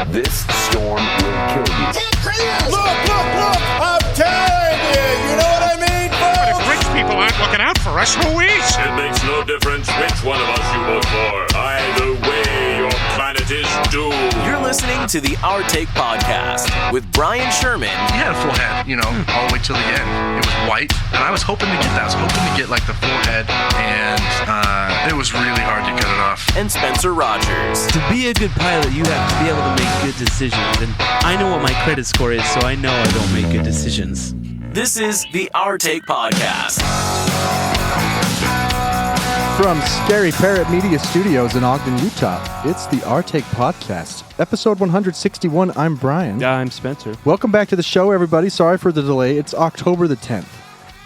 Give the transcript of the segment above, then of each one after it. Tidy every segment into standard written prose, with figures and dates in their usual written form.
This storm will kill you. Look! I'm telling you! You know what I mean, folks? But if rich people aren't looking out for us, who is? It makes no difference which one of us you vote for. Either way, your planet is doomed. You're listening to the Our Take Podcast with Bryan Sherman. He had a full head, all the way till the end. It was white, and I was hoping to get that. I was hoping to get, the full head, and it was really hard to cut it off. And Spencer Rogers. To be a good pilot, you have to be able to make good decisions, and I know what my credit score is, so I know I don't make good decisions. This is the Our Take Podcast. From Scary Parrot Media Studios in Ogden, Utah, it's the Our Take Podcast. Episode 161, I'm Bryan. I'm Spencer. Welcome back to the show, everybody. Sorry for the delay. It's October the 10th.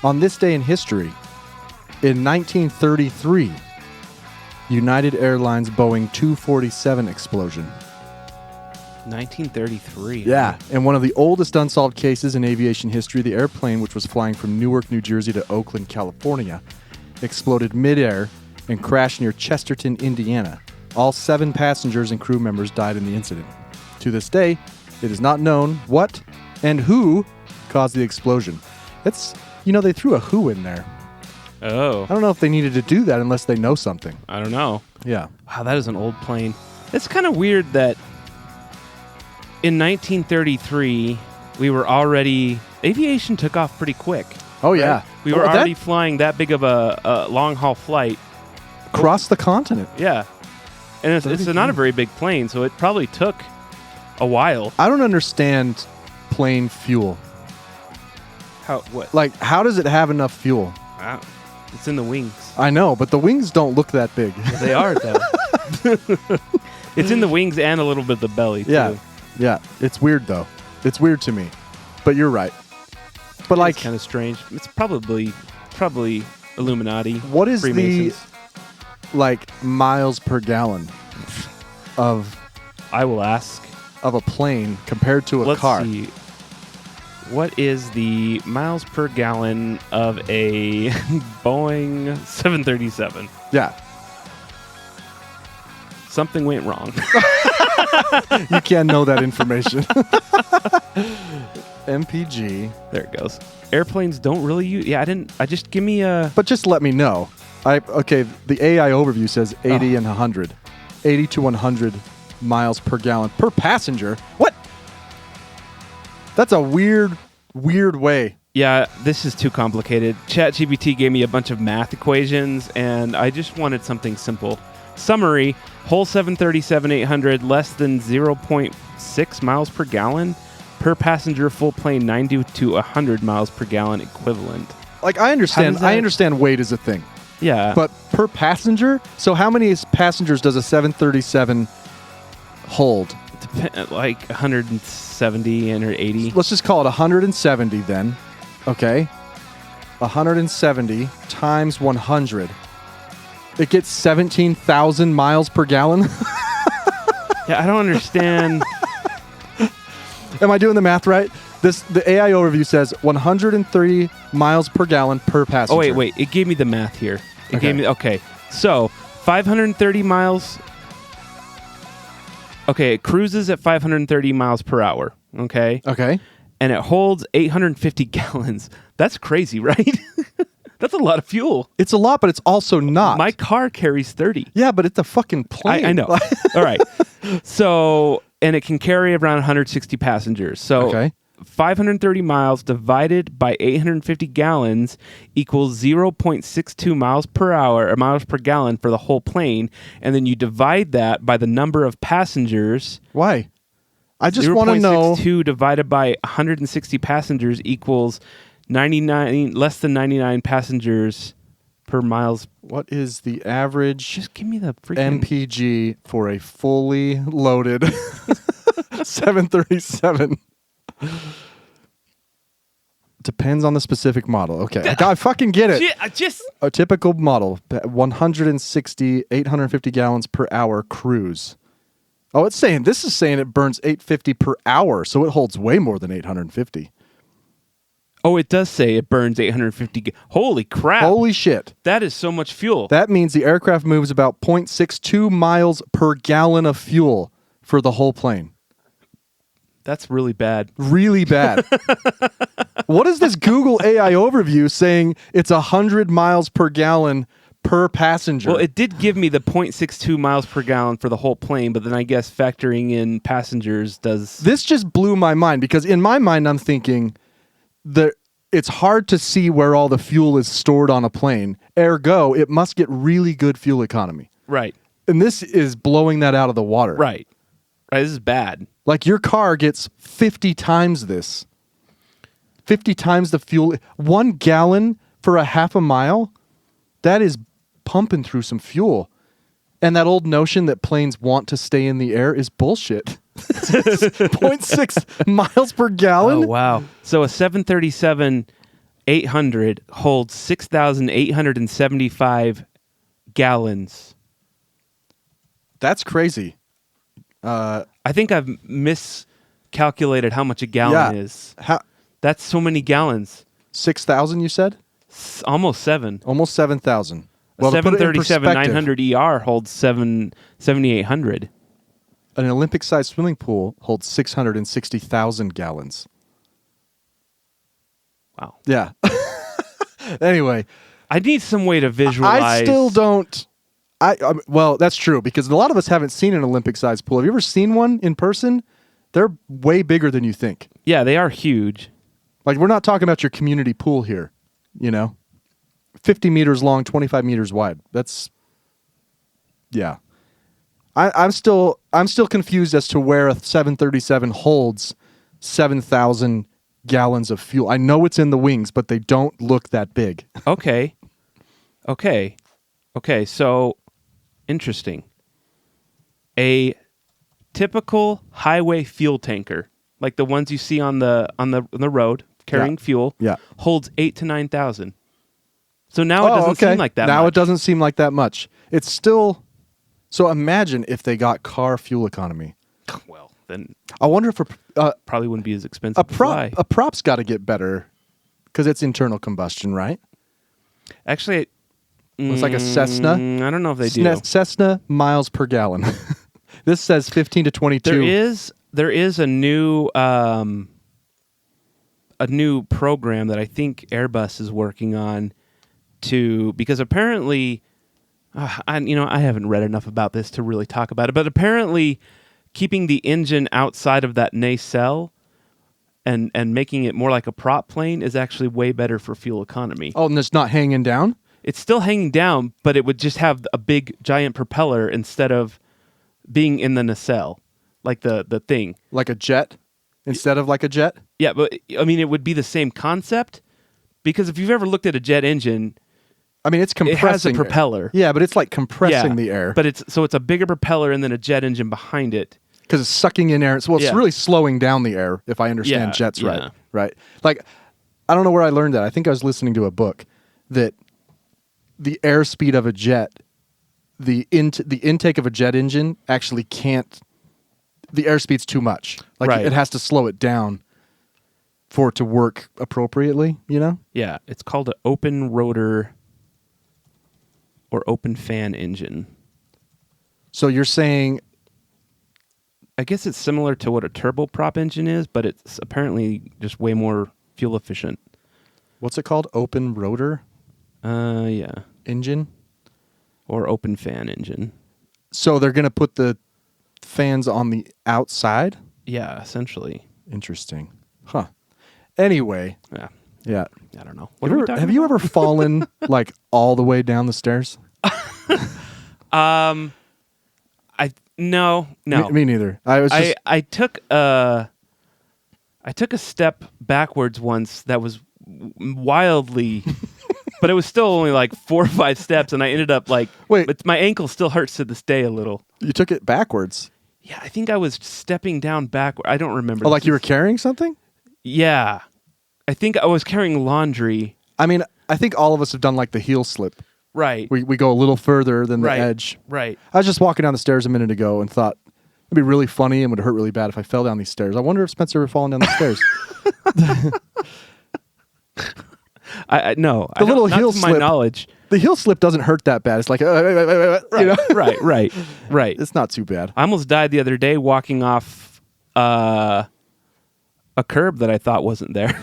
On this day in history, in 1933, United Airlines Boeing 247 explosion. 1933. Yeah, and one of the oldest unsolved cases in aviation history, the airplane, which was flying from Newark, New Jersey to Oakland, California, exploded midair and crashed near Chesterton, Indiana. All 7 passengers and crew members died in the incident. To this day, it is not known what and who caused the explosion. They threw a who in there. Oh. I don't know if they needed to do that unless they know something. I don't know. Yeah. Wow, that is an old plane. It's kind of weird that in 1933, aviation took off pretty quick. Oh, right? yeah. We were already flying that big of a long-haul flight. Across the continent. Yeah. And it's not a very big plane, so it probably took a while. I don't understand plane fuel. What? How does it have enough fuel? Wow. It's in the wings. I know, but the wings don't look that big. Yeah, they are, though. It's in the wings and a little bit of the belly, too. Yeah. It's weird, though. It's weird to me. But you're right. But it's kind of strange. It's probably Illuminati. What is Freemasons. the miles per gallon of I will ask of a plane compared to a car? Let's see. What is the miles per gallon of a Boeing 737? Yeah. Something went wrong. You can't know that information. MPG. There it goes. Airplanes don't really use... Yeah, give me a... But just let me know. The AI overview says 80 and 100. 80 to 100 miles per gallon per passenger. What? That's a weird way. Yeah, this is too complicated. ChatGPT gave me a bunch of math equations, and I just wanted something simple. Summary, whole 737-800 less than 0.6 miles per gallon. Per passenger, full plane 90 to 100 miles per gallon equivalent. I understand weight is a thing. Yeah. But per passenger? So how many passengers does a 737 hold? 170 and or 80. Let's just call it 170 then. Okay. 170 times 100. It gets 17,000 miles per gallon? Yeah, I don't understand. Am I doing the math right? The AI overview says 130 miles per gallon per passenger. Oh, wait. It gave me the math here. Okay. So, 530 miles. Okay, it cruises at 530 miles per hour. Okay. And it holds 850 gallons. That's crazy, right? That's a lot of fuel. It's a lot, but it's also not. My car carries 30. Yeah, but it's a fucking plane. I know. All right. So, and it can carry around 160 passengers. So, 530 miles divided by 850 gallons equals 0.62 miles per hour, or miles per gallon for the whole plane. And then you divide that by the number of passengers. Why? I just want to know. 0.62 divided by 160 passengers equals 99, less than 99 passengers per miles. What is the average? Just give me the freaking MPG for a fully loaded 737. Depends on the specific model. Okay, I fucking get it. A typical model, 160, 850 gallons per hour cruise. Oh, this is saying it burns 850 per hour, so it holds way more than 850. Oh, it does say it burns 850. Holy crap. Holy shit. That is so much fuel. That means the aircraft moves about 0.62 miles per gallon of fuel for the whole plane. That's really bad. Really bad. What is this Google AI overview saying it's 100 miles per gallon per passenger? Well, it did give me the 0.62 miles per gallon for the whole plane, but then I guess factoring in passengers does... This just blew my mind because in my mind I'm thinking that it's hard to see where all the fuel is stored on a plane. Ergo, it must get really good fuel economy. Right. And this is blowing that out of the water. Right. This is bad. Like your car gets 50 times this. 50 times the fuel. 1 gallon for a half a mile? That is pumping through some fuel. And that old notion that planes want to stay in the air is bullshit. 0.6 miles per gallon? Oh, wow. So a 737-800 holds 6,875 gallons. That's crazy. I think I've miscalculated how much a gallon is. That's so many gallons. 6,000, you said? Almost 7. Almost 7,000. Well, 737-900 ER holds 7,800. An Olympic-sized swimming pool holds 660,000 gallons. Wow. Yeah. Anyway. I need some way to visualize. I still don't... well, that's true, because a lot of us haven't seen an Olympic-sized pool. Have you ever seen one in person? They're way bigger than you think. Yeah, they are huge. Like, we're not talking about your community pool here, 50 meters long, 25 meters wide. That's... Yeah. I'm still confused as to where a 737 holds 7,000 gallons of fuel. I know it's in the wings, but they don't look that big. Okay, so interesting. A typical highway fuel tanker, like the ones you see on the road carrying fuel, holds 8,000 to 9,000. So now it doesn't seem like that much. Now it doesn't seem like that much. It's still... So imagine if they got car fuel economy. Well, then I wonder if probably wouldn't be as expensive to fly. A prop's got to get better because it's internal combustion, right? Actually, it's like a Cessna. I don't know if they do. Cessna miles per gallon. This says 15 to 22. There is a new program that I think Airbus is working on because apparently. I haven't read enough about this to really talk about it, but apparently keeping the engine outside of that nacelle and making it more like a prop plane is actually way better for fuel economy. Oh, and it's not hanging down? It's still hanging down, but it would just have a big giant propeller instead of being in the nacelle, like the thing. Like a jet instead of like a jet? Yeah, but I mean, it would be the same concept because if you've ever looked at a jet engine... I mean, it's compressing. It has a propeller. Yeah, but it's like compressing the air. But it's a bigger propeller and then a jet engine behind it. Because it's sucking in air. It's really slowing down the air, if I understand jets right. Right. Like, I don't know where I learned that. I think I was listening to a book that the airspeed of a jet, the intake of a jet engine actually can't... The airspeed's too much. Like, it has to slow it down for it to work appropriately, Yeah, it's called an open rotor... or open fan engine. So you're saying... I guess it's similar to what a turboprop engine is, but it's apparently just way more fuel efficient. What's it called? Open rotor? Yeah. Engine? Or open fan engine. So they're going to put the fans on the outside? Yeah, essentially. Interesting. Huh. Anyway. Yeah. I don't know. Have you ever fallen like all the way down the stairs? No. Me neither. I took a step backwards once that was wildly, but it was still only like 4 or 5 steps, and I ended up like, but my ankle still hurts to this day a little. You took it backwards? Yeah, I think I was stepping down backward. I don't remember. Oh, like you were carrying something? Yeah. I think I was carrying laundry. I mean, I think all of us have done like the heel slip. Right. We go a little further than the edge. Right. I was just walking down the stairs a minute ago and thought it'd be really funny and would hurt really bad if I fell down these stairs. I wonder if Spencer ever fallen down the stairs. No. The little heel slip. To my knowledge. The heel slip doesn't hurt that bad. It's like, Right. It's not too bad. I almost died the other day walking off a curb that I thought wasn't there.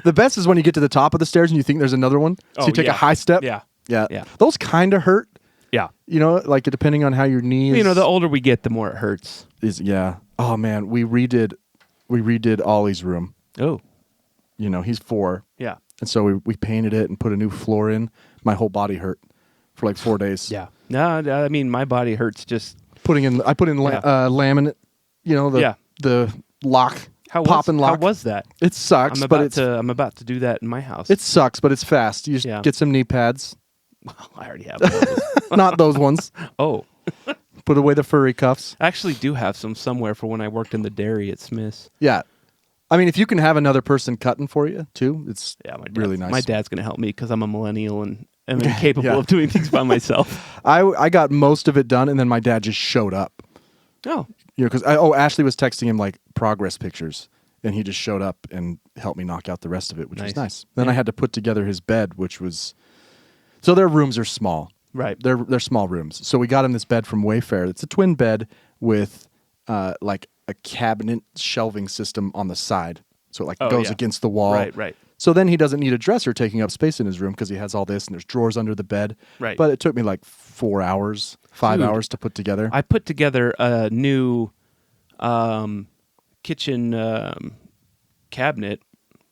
The best is when you get to the top of the stairs and you think there's another one. So you take a high step. Yeah. Yeah. Those kind of hurt. Yeah. You know, like depending on how your knee is. You know, the older we get, the more it hurts. Yeah. Oh man, we redid Ollie's room. Oh. You know, he's 4. Yeah. And so we painted it and put a new floor in. My whole body hurt for like 4 days. Yeah. No, I mean, my body hurts just... I put in laminate, you know, the lock, pop and lock. How was that? It sucks, I'm about to do that in my house. It sucks, but it's fast. You just get some knee pads. Well, I already have those. Not those ones. Oh. Put away the furry cuffs. I actually do have some somewhere for when I worked in the dairy at Smith's. Yeah. I mean, if you can have another person cutting for you, too, it's really nice. My dad's going to help me because I'm a millennial and I'm incapable of doing things by myself. I got most of it done, and then my dad just showed up. Oh. You know, because Ashley was texting him, like, progress pictures, and he just showed up and helped me knock out the rest of it, which was nice. Then I had to put together his bed, which was... So their rooms are small. Right. They're small rooms. So we got him this bed from Wayfair. It's a twin bed with, like, a cabinet shelving system on the side. So it, like, goes against the wall. Right. So then he doesn't need a dresser taking up space in his room because he has all this and there's drawers under the bed. Right. But it took me like 4 hours, 5 hours to put together. I put together a new kitchen cabinet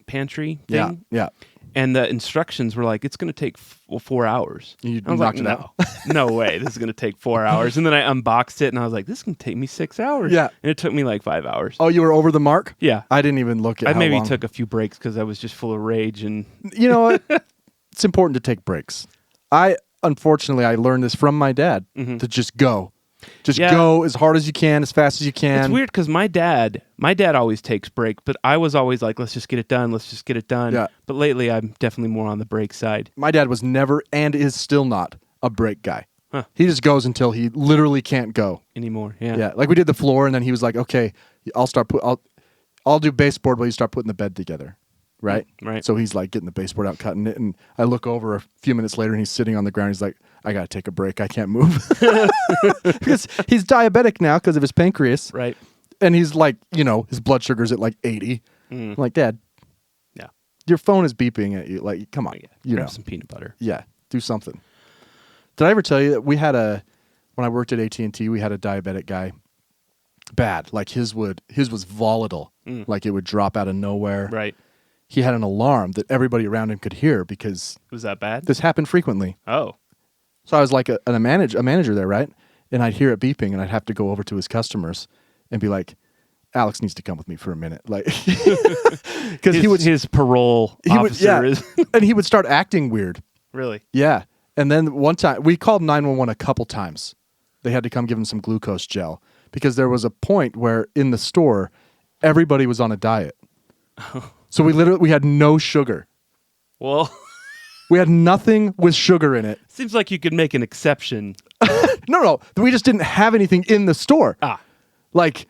pantry thing. Yeah. And the instructions were like, it's going to take 4 hours. You I was knocked like, it out. No way. This is going to take 4 hours. And then I unboxed it and I was like, this can take me 6 hours. Yeah. And it took me like 5 hours. Oh, you were over the mark? Yeah. I didn't even look at I how maybe long. took a few breaks because I was just full of rage. And You know what? It's important to take breaks. Unfortunately, I learned this from my dad to just go. Just go as hard as you can, as fast as you can. It's weird because my dad always takes break, but I was always like, let's just get it done. Let's just get it done. Yeah. But lately, I'm definitely more on the break side. My dad was never and is still not a break guy. Huh. He just goes until he literally can't go Anymore. Yeah. Yeah, like we did the floor, and then he was like, "Okay, I'll do baseboard while you start putting the bed together." Right? Right. So he's like getting the baseboard out, cutting it, and I look over a few minutes later, and he's sitting on the ground. He's like, "I gotta take a break. I can't move." Because he's diabetic now because of his pancreas. Right. And he's like, you know, his blood sugar's at like 80. I'm like, Dad. Yeah. Your phone is beeping at you. Like, come on. You Grab know. some peanut butter. Yeah. Do something. Did I ever tell you that when I worked at AT&T, we had a diabetic guy. Bad. Like his was volatile. Like it would drop out of nowhere. Right. He had an alarm that everybody around him could hear because Was that bad? this happened frequently. Oh. So I was like a manager there, right? And I'd hear it beeping, and I'd have to go over to his customers and be like, "Alex needs to come with me for a minute," like, because his parole officer is and he would start acting weird. really. Yeah, and then one time we called 911 a couple times. They had to come give him some glucose gel because there was a point where in the store everybody was on a diet. So we had no sugar. Well, We had nothing with sugar in it. seems like you could make an exception. No, we just didn't have anything in the store. Like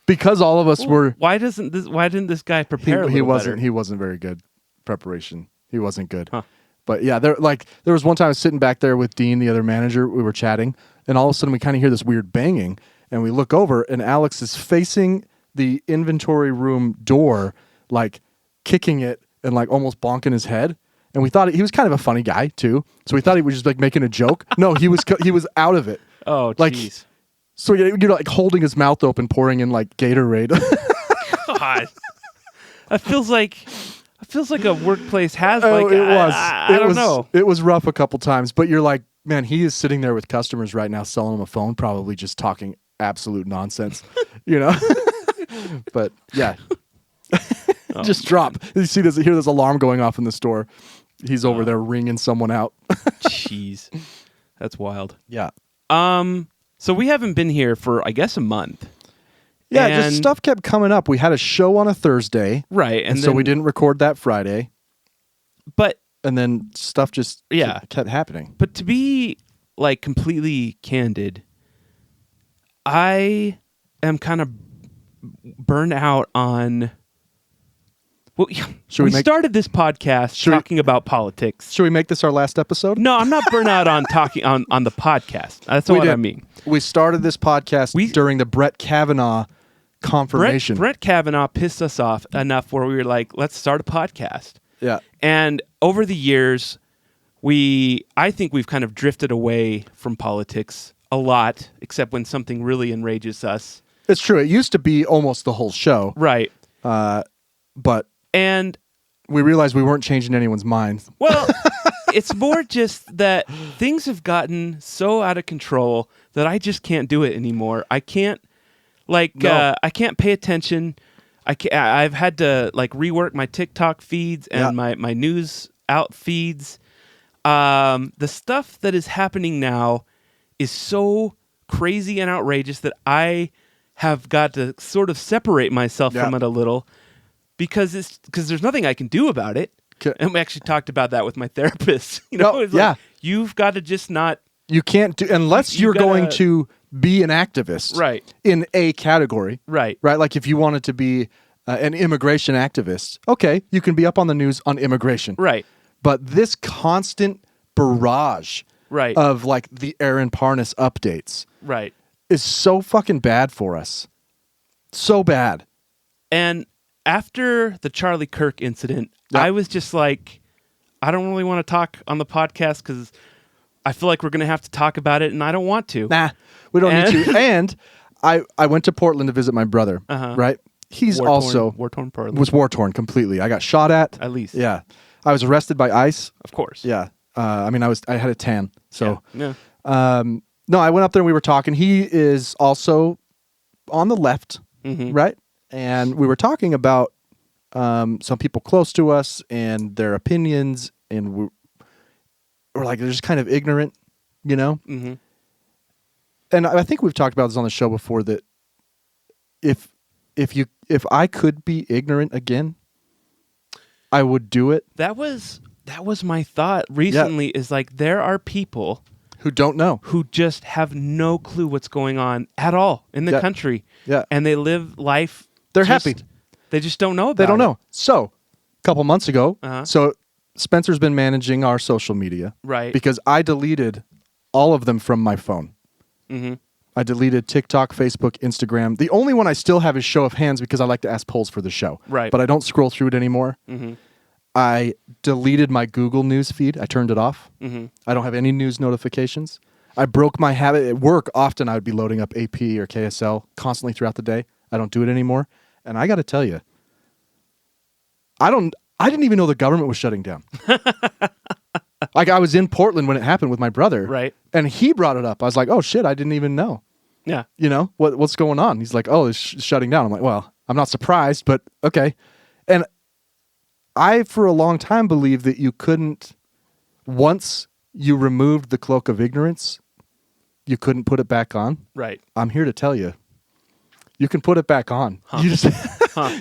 because all of us were. Why didn't this guy prepare? He wasn't. He wasn't very good preparation. He wasn't good. Huh. But yeah, there was one time I was sitting back there with Dean, the other manager. We were chatting, and all of a sudden we kind of hear this weird banging, and we look over, and Alex is facing the inventory room door, like kicking it and like almost bonking his head. And we thought he was kind of a funny guy too, so we thought he was just like making a joke. No, he was out of it. Oh, like, jeez. So you're like holding his mouth open, pouring in like Gatorade. God, it feels like a workplace has like. It was. I don't know. It was rough a couple times, but you're like, man, he is sitting there with customers right now, selling them a phone, probably just talking absolute nonsense, you know. But yeah, just drop. You see this? Hear this alarm going off in the store. He's over there ringing someone out. Jeez, that's wild. Yeah. So we haven't been here for I guess a month. Yeah, And- just stuff kept coming up. We had a show on a Thursday, Right, and so we didn't record that Friday, But and then stuff just Yeah. kept happening. But to be like completely candid, I am kind of burned out on. Well, Should we make- started this podcast talking about politics. Should we make this our last episode? No, I'm not burnt out on talking on the podcast. That's what I mean. We started this podcast during the Brett Kavanaugh confirmation. Brett Kavanaugh pissed us off enough where we were like, let's start a podcast. Yeah. And over the years, I think we've kind of drifted away from politics a lot, except when something really enrages us. It's true. It used to be almost the whole show. Right. But And we realized we weren't changing anyone's minds. well, it's more just that things have gotten so out of control that I just can't do it anymore. I can't, I can't pay attention. I've had to rework my TikTok feeds and my news out feeds. The stuff that is happening now is so crazy and outrageous that I have got to sort of separate myself from it a little because there's nothing I can do about it. And we actually talked about that with my therapist. You've got to just not. You can't do unless you're going to be an activist, right? In a category, right? Like if you wanted to be an immigration activist, okay, you can be up on the news on immigration, right? But this constant barrage, right, of the Aaron Parnas updates, right, is so fucking bad for us, so bad. And after the Charlie Kirk incident, I was just like, I don't really want to talk on the podcast because I feel like we're going to have to talk about it, and I don't want to. Nah, we don't need to. And I went to Portland to visit my brother, right? He's war-torn Portland. Was war-torn completely. I got shot at least. Yeah. I was arrested by ICE. Of course. Yeah. I had a tan. So, yeah. No, I went up there and we were talking. He is also on the left, right? And we were talking about some people close to us and their opinions, and we're like, they're just kind of ignorant, you know? Mm-hmm. And I think we've talked about this on the show before, that if I could be ignorant again, I would do it. That was my thought recently. Is there are people who don't know, who just have no clue what's going on at all in the country. Yeah. And they live life. They're happy. They just don't know about it. They don't know. So, a couple months ago, so Spencer's been managing our social media. Right. Because I deleted all of them from my phone. Mm-hmm. I deleted TikTok, Facebook, Instagram. The only one I still have is Show of Hands because I like to ask polls for the show. Right. But I don't scroll through it anymore. Mm-hmm. I deleted my Google News feed. I turned it off. Mm-hmm. I don't have any news notifications. I broke my habit. At work, often I would be loading up AP or KSL constantly throughout the day. I don't do it anymore. And I got to tell you, I didn't even know the government was shutting down. I was in Portland when it happened with my brother. Right. And he brought it up. I was like, oh shit, I didn't even know. Yeah. You know, what's going on? He's like, oh, it's shutting down. I'm like, well, I'm not surprised, but okay. And I, for a long time, believed that you couldn't, once you removed the cloak of ignorance, you couldn't put it back on. Right. I'm here to tell you, you can put it back on. You just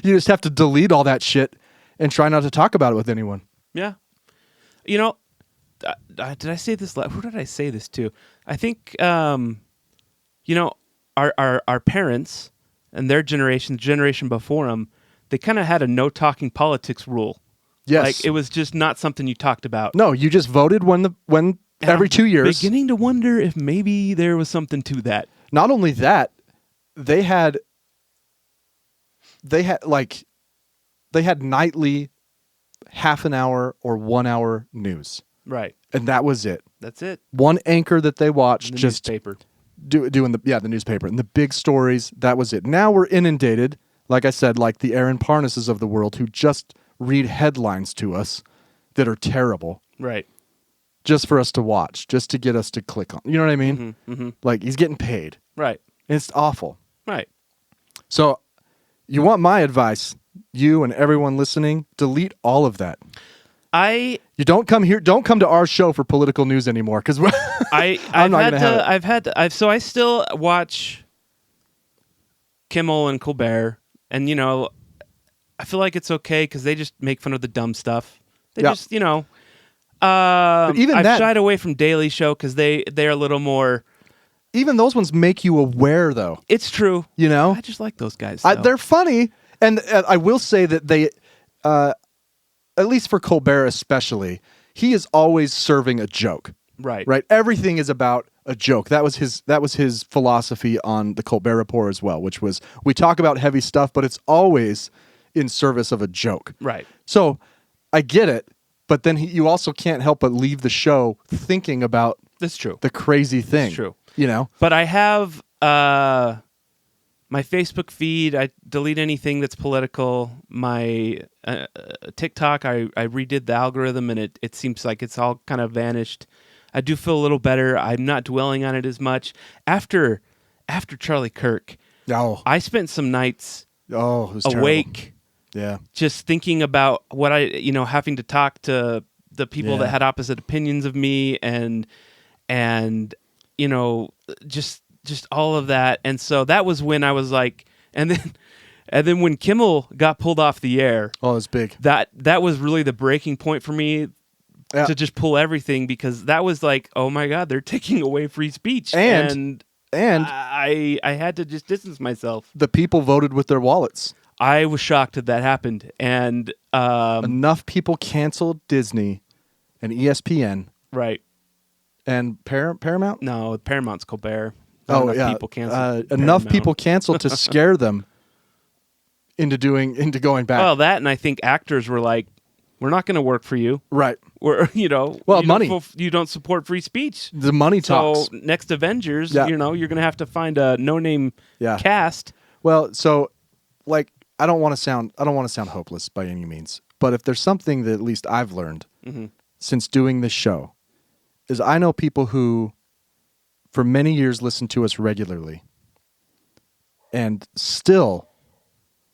you just have to delete all that shit and try not to talk about it with anyone. Yeah. You know, did I say this? Who did I say this to? I think, you know, our parents and their generation, the generation before them, they kind of had a no talking politics rule. Yes. It was just not something you talked about. No, you just voted when every 2 years. Beginning to wonder if maybe there was something to that. Not only that, they had nightly half an hour or 1 hour news. Right. And that was it. That's it. One anchor that they watched, just newspaper. Doing the newspaper and the big stories. That was it. Now we're inundated, like I said, like the Aaron Parnases of the world, who just read headlines to us that are terrible. Right. Just for us to watch, just to get us to click on. You know what I mean? Mm-hmm, mm-hmm. Like, he's getting paid. Right. And it's awful. Right. So, you want my advice, you and everyone listening, delete all of that. You don't come here. Don't come to our show for political news anymore, because So I still watch Kimmel and Colbert, and you know, I feel like it's okay because they just make fun of the dumb stuff. They just, you know, but even I've that, shied away from Daily Show because they're a little more. Even those ones make you aware, though. It's true. You know, I just like those guys. They're funny, and I will say that they. At least for Colbert especially, he is always serving a joke. Right. Right. Everything is about a joke. That was his philosophy on the Colbert Report as well, which was we talk about heavy stuff, but it's always in service of a joke. Right. So I get it, but then you also can't help but leave the show thinking about That's true. the crazy thing. That's true. You know? But I have my Facebook feed. I delete anything that's political. My TikTok, I redid the algorithm, and it seems like it's all kind of vanished. I do feel a little better. I'm not dwelling on it as much. After Charlie Kirk, I spent some nights it was terrible. awake, just thinking about what having to talk to the people that had opposite opinions of me, and just all of that. And so that was when I was like, and then when Kimmel got pulled off the air, it was big. That was really the breaking point for me. Yeah. To just pull everything, because that was like, oh my God, they're taking away free speech, and I had to just distance myself. The people voted with their wallets. I was shocked that happened, and enough people canceled Disney and ESPN, right? And Paramount? No, Paramount's Colbert. People canceled. Enough people canceled to scare them into going back. Well, that, and I think actors were like, we're not going to work for you. Right. We're, money. You don't support free speech. The money talks. So next Avengers, you're going to have to find a no-name cast. Well, so like I don't want to sound hopeless by any means, but if there's something that at least I've learned since doing this show, is I know people who for many years listened to us regularly and still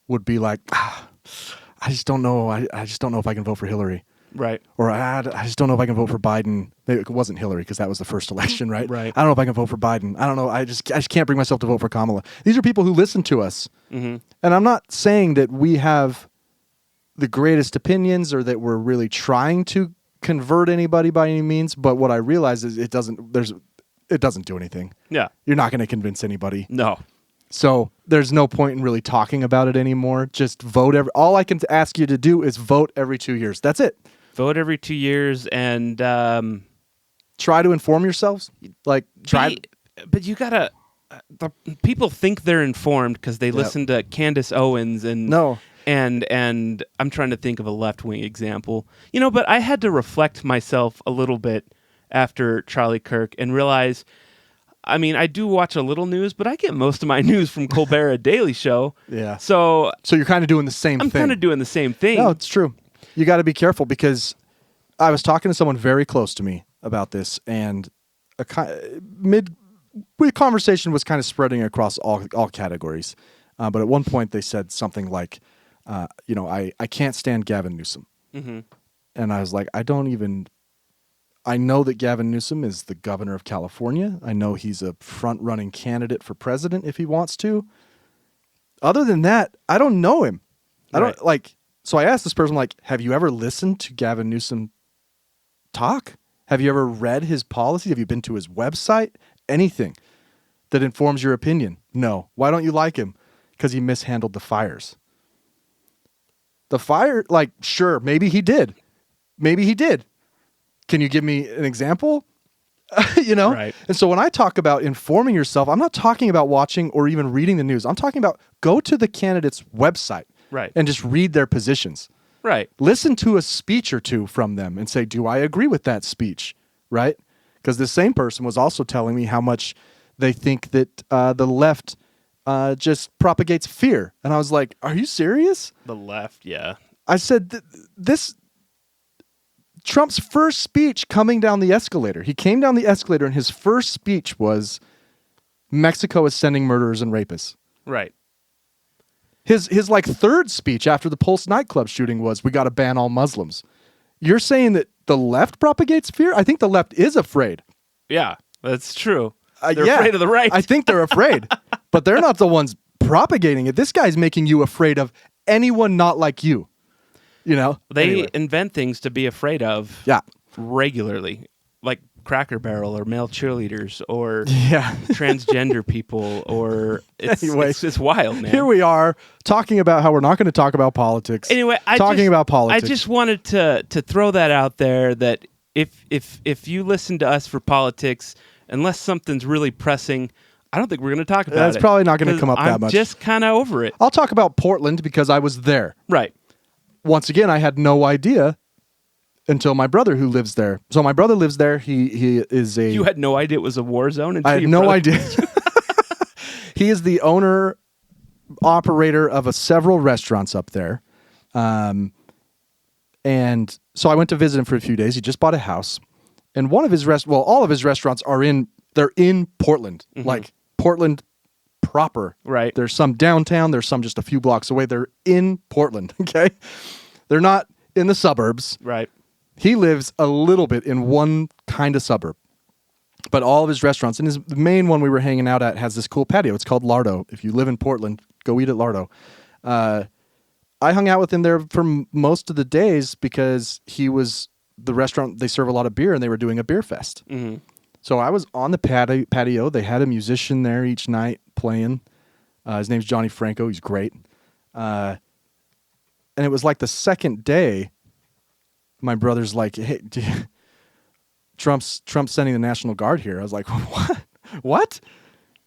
would be like, I just don't know. I just don't know if I can vote for Hillary. Right. Or I just don't know if I can vote for Biden. Maybe it wasn't Hillary because that was the first election, right? Right. I don't know if I can vote for Biden. I don't know. I just can't bring myself to vote for Kamala. These are people who listen to us. Mm-hmm. And I'm not saying that we have the greatest opinions or that we're really trying to convert anybody by any means. But what I realize is it doesn't do anything. Yeah. You're not going to convince anybody. No. So there's no point in really talking about it anymore. Just vote all I can ask you to do is vote every 2 years. That's it. Vote every 2 years and try to inform yourselves. But you gotta. The people think they're informed because they listen to Candace Owens and and I'm trying to think of a left wing example. But I had to reflect myself a little bit after Charlie Kirk and realize. I mean, I do watch a little news, but I get most of my news from Colbert, a Daily Show. Yeah. So you're kind of doing the same thing. I'm kind of doing the same thing. No, it's true. You got to be careful because I was talking to someone very close to me about this, and the conversation was kind of spreading across all categories. But at one point, they said something like, I can't stand Gavin Newsom. Mm-hmm. And I was like, I know that Gavin Newsom is the governor of California. I know he's a front-running candidate for president if he wants to. Other than that, I don't know him. I don't like. So I asked this person, like, have you ever listened to Gavin Newsom talk? Have you ever read his policy? Have you been to his website? Anything that informs your opinion? No. Why don't you like him? Because he mishandled the fires. The fire, sure, maybe he did. Maybe he did. Can you give me an example? Right. And so when I talk about informing yourself, I'm not talking about watching or even reading the news. I'm talking about go to the candidate's website and just read their positions. Right. Listen to a speech or two from them and say, do I agree with that speech? Right? Because the same person was also telling me how much they think that the left just propagates fear. And I was like, are you serious? The left, yeah. I said, this... Trump's first speech coming down the escalator. He came down the escalator and his first speech was Mexico is sending murderers and rapists. Right. His third speech after the Pulse nightclub shooting was we got to ban all Muslims. You're saying that the left propagates fear? I think the left is afraid. Yeah, that's true. They're afraid of the right. I think they're afraid, but they're not the ones propagating it. This guy's making you afraid of anyone not like you. They invent things to be afraid of regularly, like Cracker Barrel or male cheerleaders or transgender people or it's wild, man. Here we are talking about how we're not going to talk about politics. Anyway, about politics. I just wanted to throw that out there that if you listen to us for politics unless something's really pressing, I don't think we're going to talk about it. That's probably not going to come up that much. I'm just kind of over it. I'll talk about Portland because I was there. Right. Once again, I had no idea until my brother who lives there. So my brother lives there. He is a... You had no idea it was a war zone? Until I had no idea. He is the owner, operator of several restaurants up there. And so I went to visit him for a few days. He just bought a house. And one of his all of his restaurants they're in Portland. Like Portland proper. Right. There's some downtown, there's some just a few blocks away. They're in Portland, okay? They're not in the suburbs. Right. He lives a little bit in one kind of suburb. But all of his restaurants, and the main one we were hanging out at has this cool patio. It's called Lardo. If you live in Portland, go eat at Lardo. I hung out with him there for most of the days because the restaurant, they serve a lot of beer, and they were doing a beer fest. Mm-hmm. So I was on the patio. They had a musician there each night playing. His name's Johnny Franco. He's great. And it was like the second day, my brother's like, hey, Trump's sending the National Guard here. I was like, what?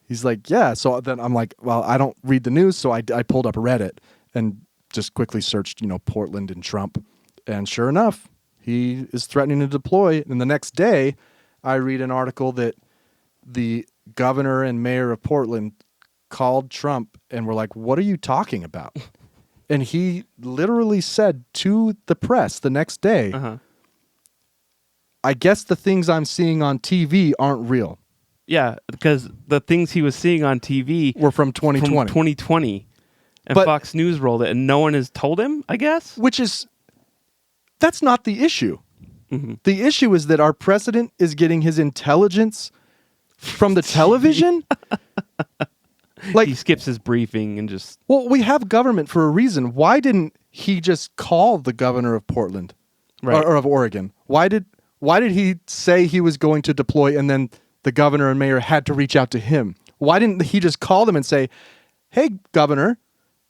He's like, yeah. So then I'm like, well, I don't read the news. So I pulled up Reddit and just quickly searched, Portland and Trump. And sure enough, he is threatening to deploy. And the next day, I read an article that the governor and mayor of Portland called Trump and were like, what are you talking about? And he literally said to the press the next day, I guess the things I'm seeing on TV aren't real. Yeah, because the things he was seeing on TV were from 2020. From 2020. And Fox News rolled it, and no one has told him, I guess? That's not the issue. Mm-hmm. The issue is that our president is getting his intelligence from the television. Like, he skips his briefing and just... Well, we have government for a reason. Why didn't he just call the governor of Portland? Right. Or of Oregon? Why did he say he was going to deploy and then the governor and mayor had to reach out to him? Why didn't he just call them and say, hey, governor,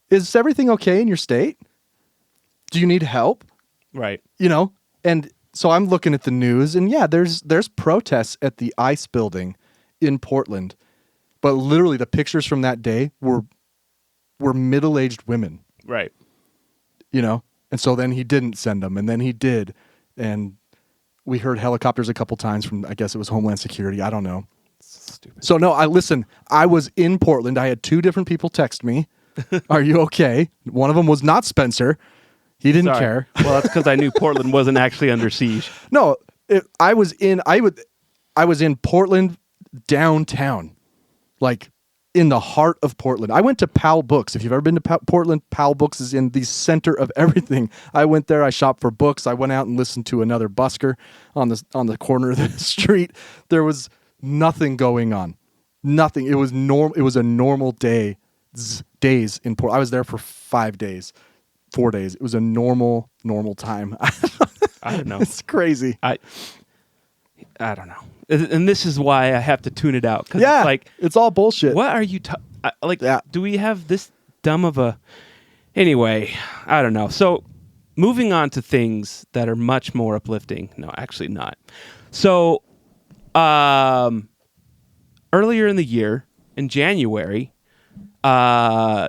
is everything okay in your state? Do you need help? Right. And so I'm looking at the news, and yeah, there's protests at the ICE building in Portland. But literally the pictures from that day were middle-aged women. Right. And so then he didn't send them, and then he did. And we heard helicopters a couple times from, I guess it was Homeland Security. I don't know. Stupid. So no, I was in Portland. I had 2 different people text me. Are you okay? One of them was not Spencer. He didn't care. Well, that's because I knew Portland wasn't actually under siege. No, I was in Portland downtown, like in the heart of Portland. I went to Powell Books. If you've ever been to Portland, Powell Books is in the center of everything. I went there. I shopped for books. I went out and listened to another busker on the corner of the street. There was nothing going on. Nothing. It was normal. It was a normal days in Portland. I was there for 4 days. It was a normal time. I don't know. It's crazy. I don't know. And this is why I have to tune it out. Yeah, it's like, it's all bullshit. What are you do we have this dumb of a... Anyway, I don't know. So, moving on to things that are much more uplifting. No, actually not. So, earlier in the year, in January, my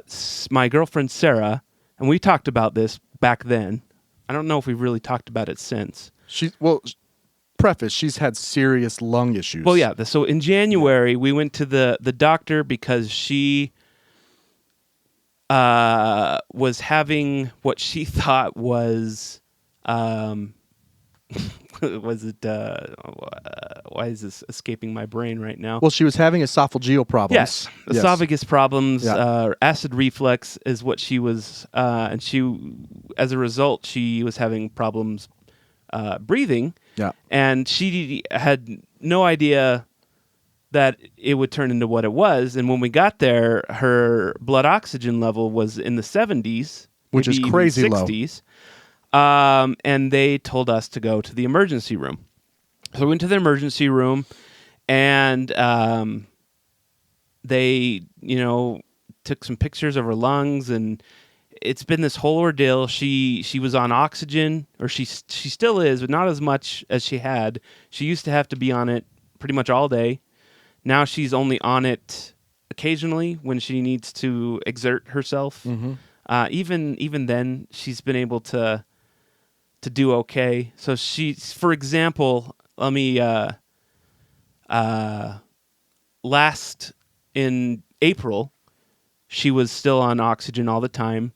girlfriend Sarah... And we talked about this back then. I don't know if we've really talked about it since. Preface, she's had serious lung issues. Well, yeah. So in January, we went to the doctor because she was having what she thought was... was it... why is this escaping my brain right now? Well, she was having esophageal problems. Yes. Esophagus problems. Yeah. Acid reflux is what she was... and as a result, she was having problems breathing. Yeah. And she had no idea that it would turn into what it was. And when we got there, her blood oxygen level was in the 70s. Which is crazy 60s. And they told us to go to the emergency room. So we went to the emergency room, and they, took some pictures of her lungs, and it's been this whole ordeal. She was on oxygen, or she still is, but not as much as she had. She used to have to be on it pretty much all day. Now she's only on it occasionally when she needs to exert herself. Even then, she's been able to do okay. So she's, for example, last in April, she was still on oxygen all the time,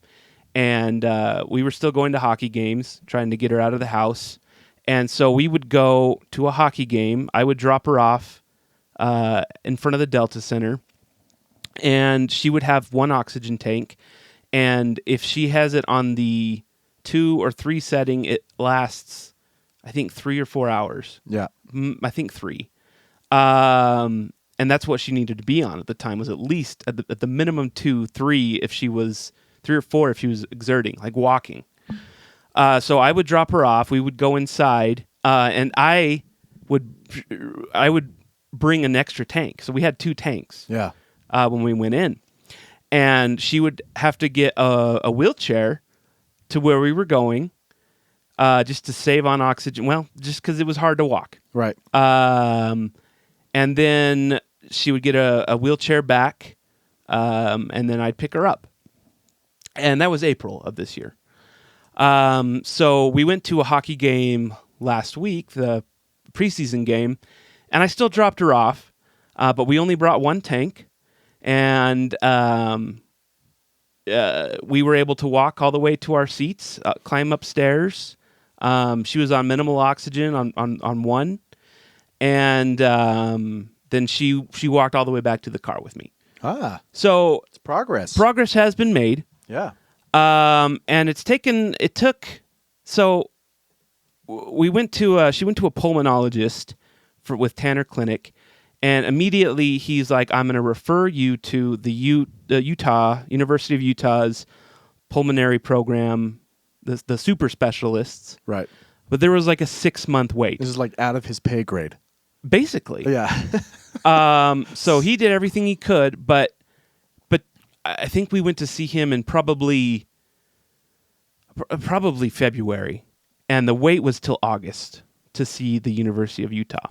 and we were still going to hockey games, trying to get her out of the house. And so we would go to a hockey game. I would drop her off in front of the Delta Center, and she would have one oxygen tank. And if she has it on the 2 or 3 setting, it lasts, I think, 3 or 4 hours. Yeah. I think 3. And that's what she needed to be on at the time, was at least at the minimum 2, 3 if she was 3 or 4 if she was exerting, like walking. So I would drop her off. We would go inside, and I would bring an extra tank. So we had 2 tanks. Yeah. When we went in, and she would have to get a wheelchair to where we were going, just to save on oxygen. Well, just because it was hard to walk. Right. And then she would get a wheelchair back, and then I'd pick her up. And that was April of this year. So we went to a hockey game last week, the preseason game, and I still dropped her off, but we only brought 1 tank, and we were able to walk all the way to our seats, climb upstairs. She was on minimal oxygen on 1, and then she walked all the way back to the car with me. So It's progress. Progress has been made. Yeah. And we went to she went to a pulmonologist with Tanner Clinic, and immediately he's like, I'm going to refer you to the University of Utah's pulmonary program, the super specialists. Right. But there was like a 6-month wait. This is like out of his pay grade. Basically. Yeah. So he did everything he could, but I think we went to see him in probably February, and the wait was till August to see the University of Utah.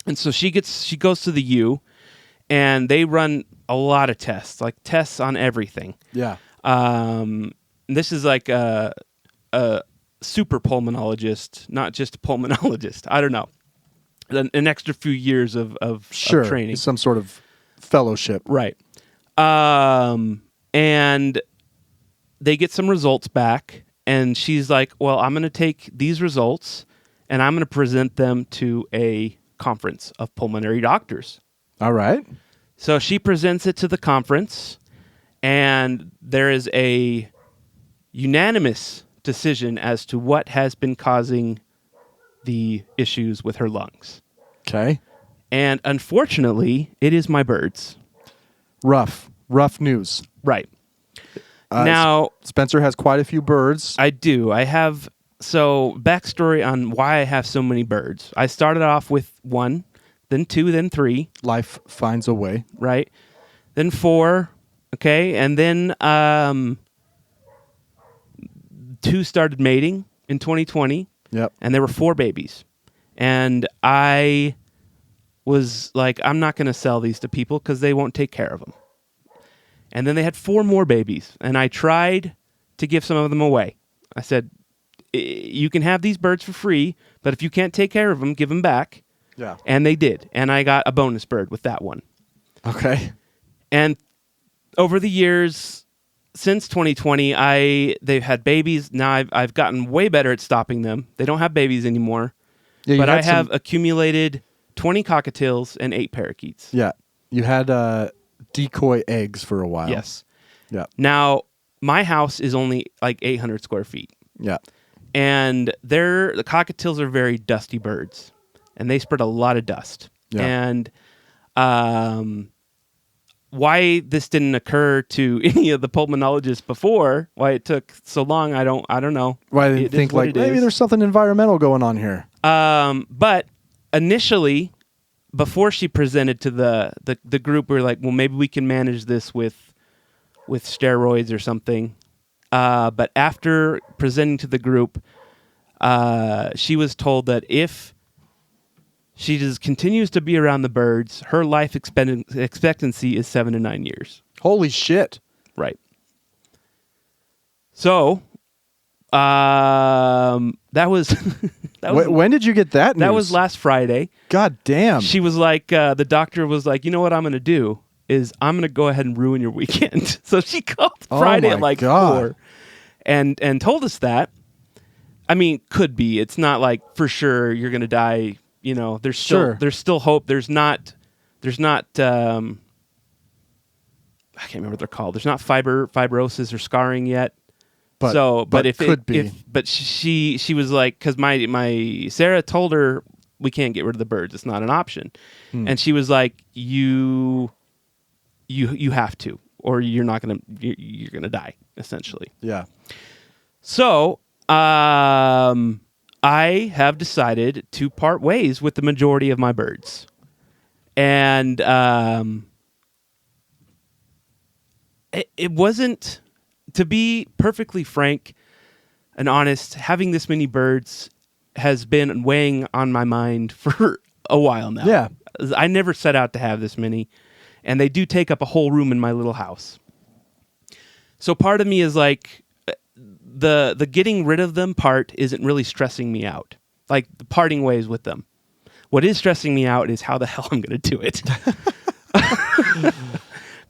And so she goes to the U, and they run a lot of tests, like tests on everything. Yeah. This is like a super pulmonologist, not just a pulmonologist. I don't know. An extra few years of training. Some sort of fellowship. Right. And they get some results back, and she's like, well, I'm going to take these results and I'm going to present them to a conference of pulmonary doctors. All right. So she presents it to the conference, and there is a unanimous decision as to what has been causing the issues with her lungs. Okay. And unfortunately, it is my birds. Rough news. Right. Now, Spencer has quite a few birds. I do. I have, so backstory on why I have so many birds. I started off with 1, then 2, then 3. Life finds a way. Right. Then 4. Okay. And then 2 started mating in 2020. Yep. And there were 4 babies. And I was like, I'm not going to sell these to people because they won't take care of them. And then they had 4 more babies, and I tried to give some of them away. I said, you can have these birds for free, but if you can't take care of them, give them back. Yeah. And they did, and I got a bonus bird with that one. Okay. And over the years, since 2020, they've had babies. Now I've gotten way better at stopping them. They don't have babies anymore. Yeah, but I have accumulated 20 cockatiels and 8 parakeets. Yeah. You had decoy eggs for a while. Yes. Yeah. Now, my house is only like 800 square feet. Yeah. And the cockatiels are very dusty birds, and they spread a lot of dust. Yeah. And why this didn't occur to any of the pulmonologists before, why it took so long, I don't know. Why they think like maybe there's something environmental going on here. But initially, before she presented to the group, we were like, well, maybe we can manage this with steroids or something. But after presenting to the group, she was told that if She just continues to be around the birds. Her life expectancy is 7 to 9 years. Holy shit. Right. So, that was When did you get that news? that was last Friday. God damn. She was like, the doctor was like, you know what I'm going to do is I'm going to go ahead and ruin your weekend. So she called Friday at like 4 and told us that. I mean, could be. It's not like for sure you're going to die. You know, there's still hope. There's not I can't remember what they're called. There's not fibrosis or scarring yet. But if could be. But she was like, because my Sarah told her we can't get rid of the birds. It's not an option. And she was like, you have to, or you're gonna die essentially. Yeah. So I have decided to part ways with the majority of my birds, and it wasn't. To be perfectly frank and honest, having this many birds has been weighing on my mind for a while now. Yeah. I never set out to have this many, and they do take up a whole room in my little house. So part of me is like, the getting rid of them part isn't really stressing me out. Like the parting ways with them. What is stressing me out is how the hell I'm going to do it.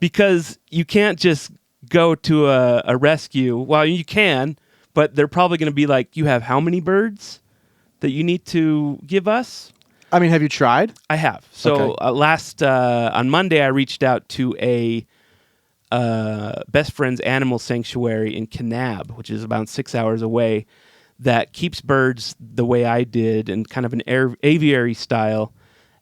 Because you can't just go to a rescue. Well, you can, but they're probably going to be like, you have how many birds that you need to give us? I mean, have you tried? I have. So on Monday, I reached out to a Best Friends Animal Sanctuary in Kanab, which is about 6 hours away, that keeps birds the way I did and kind of an aviary style.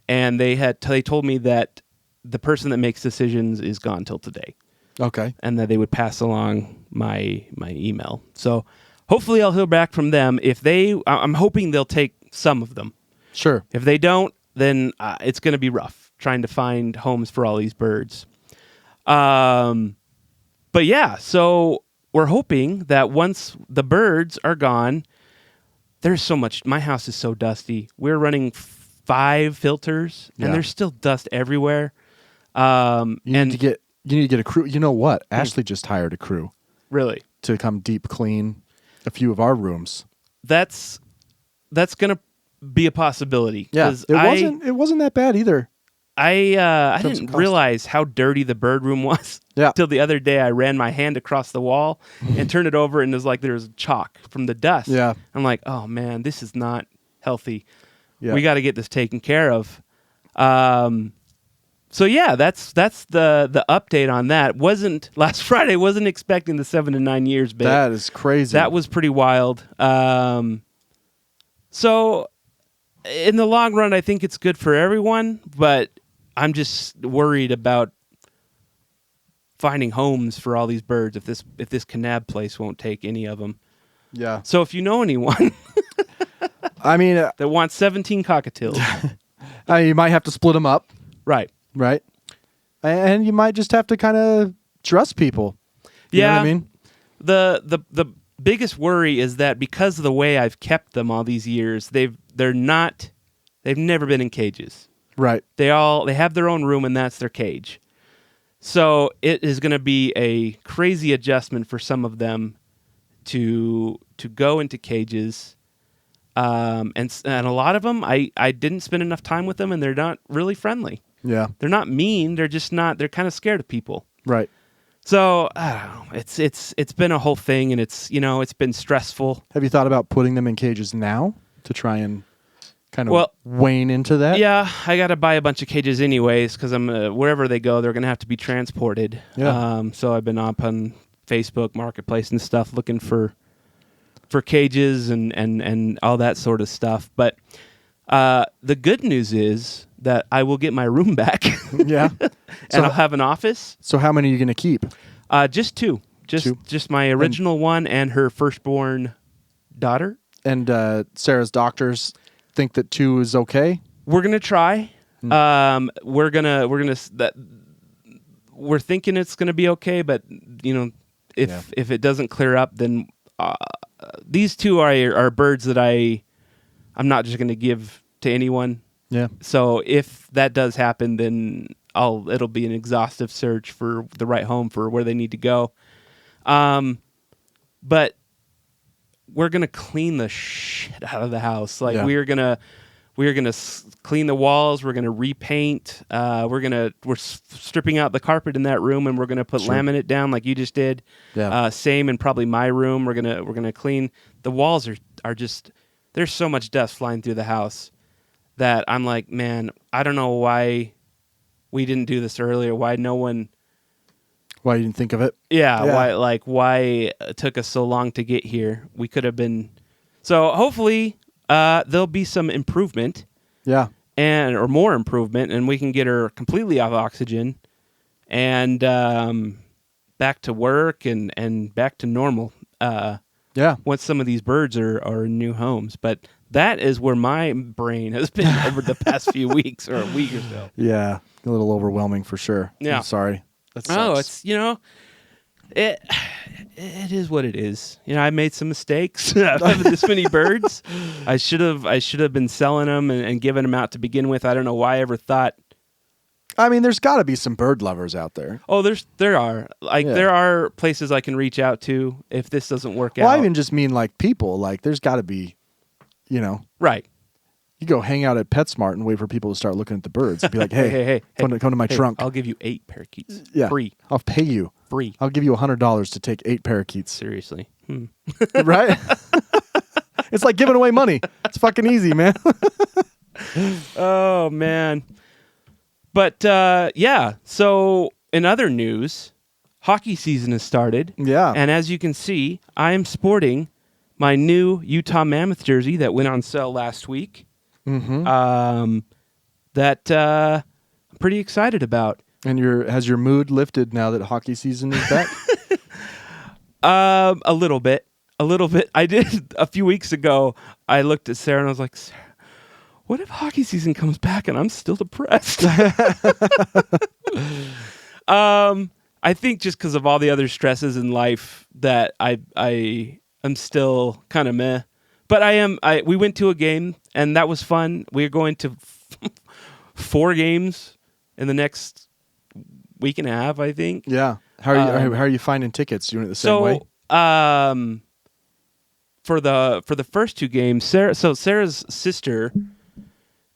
And they told me that the person that makes decisions is gone till today. Okay. And that they would pass along my email. So hopefully I'll hear back from them. I'm hoping they'll take some of them. Sure. If they don't, then it's going to be rough trying to find homes for all these birds. But yeah, so we're hoping that once the birds are gone, there's so much. My house is so dusty. We're running 5 filters, and there's still dust everywhere. You need to get a crew. You know what? Ashley just hired a crew. Really? To come deep clean a few of our rooms. That's going to be a possibility. Yeah. It wasn't that bad either. I didn't realize how dirty the bird room was till the other day. I ran my hand across the wall and turned it over, and it was like there was chalk from the dust. Yeah. I'm like, oh man, this is not healthy. Yeah. We got to get this taken care of. So yeah, that's the update on that. Last Friday wasn't expecting the 7 to 9 years bit. That is crazy. That was pretty wild. So in the long run, I think it's good for everyone, but I'm just worried about finding homes for all these birds if this Kanab place won't take any of them. Yeah. So if you know anyone, I mean, that wants 17 cockatiels, you might have to split them up. right? Right. And you might just have to kind of trust people. You know what I mean? The biggest worry is that because of the way I've kept them all these years, they've never been in cages. Right. They have their own room, and that's their cage. So it is going to be a crazy adjustment for some of them to go into cages. And a lot of them, I didn't spend enough time with them, and they're not really friendly. Yeah. They're not mean. They're just not. They're kind of scared of people. Right. So I don't know. It's been a whole thing, and it's been stressful. Have you thought about putting them in cages now to try and kind of wane into that? Yeah, I got to buy a bunch of cages anyways because I'm wherever they go, they're going to have to be transported. Yeah. So I've been up on Facebook Marketplace and stuff looking for cages and all that sort of stuff. But the good news is that I will get my room back. Yeah. And I'll have an office. So how many are you going to keep? Just 2. Just my original one and her firstborn daughter. And Sarah's doctors think that 2 is okay? We're going to try. We're thinking it's going to be okay, but if it doesn't clear up, then these 2 are birds that I'm not just going to give to anyone. Yeah. So if that does happen, then it'll be an exhaustive search for the right home for where they need to go. But we're gonna clean the shit out of the house. Like we're gonna clean the walls. We're gonna repaint. We're stripping out the carpet in that room, and we're gonna put laminate down like you just did. Yeah. Same in probably my room. We're gonna clean. The walls are just, there's so much dust flying through the house that I'm like, man, I don't know why we didn't do this earlier. Why no one. Why you didn't think of it? Yeah. Why it took us so long to get here? We could have been. So hopefully there'll be some improvement. Yeah. Or more improvement, and we can get her completely off oxygen and back to work and back to normal. Once some of these birds are in new homes. But that is where my brain has been over the past few weeks or a week or so. Yeah. A little overwhelming for sure. Yeah. I'm sorry. That sucks. Oh, it's, it is what it is. I made some mistakes having this many birds. I should have been selling them and giving them out to begin with. I don't know why I ever thought. I mean, there's got to be some bird lovers out there. Oh, there are. There are places I can reach out to if this doesn't work out. Well, I even just mean people. There's got to be, Right. You go hang out at PetSmart and wait for people to start looking at the birds. And be like, hey, come to my trunk. I'll give you 8 parakeets. Yeah. Free. I'll pay you. Free. I'll give you $100 to take 8 parakeets. Seriously. Right? It's like giving away money. It's fucking easy, man. Oh, man. But, so in other news, hockey season has started. Yeah. And as you can see, I am sporting my new Utah Mammoth jersey that went on sale last week. Mm-hmm. That I'm pretty excited about. And has your mood lifted now that hockey season is back? A little bit. I did a few weeks ago. I looked at Sarah and I was like, Sarah, what if hockey season comes back and I'm still depressed? I think just because of all the other stresses in life that I am still kind of meh. But we went to a game and that was fun. We're going to 4 games in the next week and a half, I think. Yeah. How are you finding tickets? Doing it the same way? For the first 2 games, Sarah's sister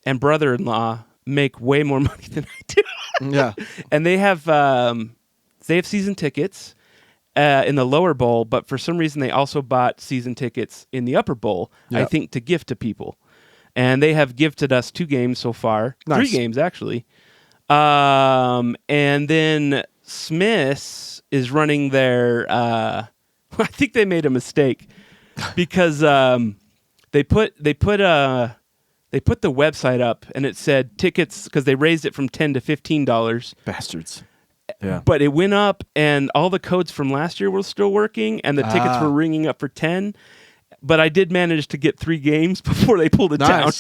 and brother-in-law make way more money than I do. Yeah. And they have season tickets in the lower bowl, but for some reason they also bought season tickets in the upper bowl, I think, to gift to people. And they have gifted us 2 games so far. Nice. 3 games, actually. And then Smith's is running their... I think they made a mistake because they put the website up and it said tickets because they raised it from $10 to $15. Bastards. Yeah. But it went up and all the codes from last year were still working and the tickets were ringing up for 10. But I did manage to get 3 games before they pulled it down.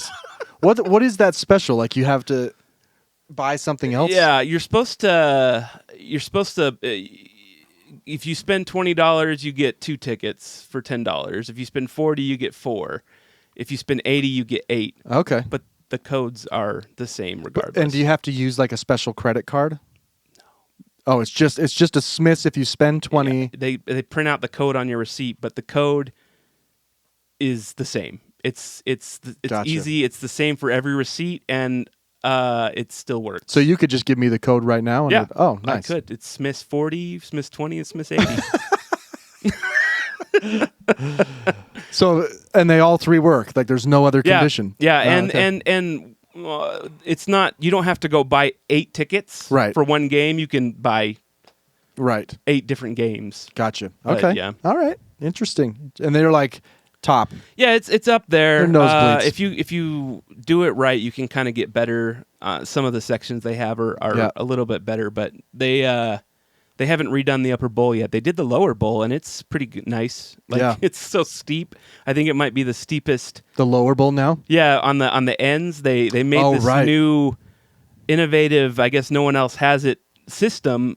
What is that special? Like you have to buy something else? Yeah, you're supposed to if you spend $20, you get 2 tickets for $10. If you spend $40, you get 4. If you spend $80, you get 8. Okay. But the codes are the same regardless. And do you have to use like a special credit card? No. Oh, it's just a Smith's if you spend 20. Yeah, they print out the code on your receipt, but the code is the same. It's Gotcha. easy. It's the same for every receipt, and it still works. So you could just give me the code right now? And oh, nice. I could. It's Smith's 40, Smith's 20, and Smith's 80. So, and they all 3 work. Like there's no other condition. Yeah, okay. and it's not. You don't have to go buy 8 tickets for one game. You can buy 8 different games. Gotcha. But, okay. yeah. All right. Interesting. And they're like top. Yeah, it's up there. Nosebleeds. If you do it right, you can kind of get better. Some of the sections they have are a little bit better, but they haven't redone the upper bowl yet. They did the lower bowl, and it's pretty nice. It's so steep. I think it might be the steepest. The lower bowl now? Yeah, on the ends, they made this new innovative, I guess no one else has it, system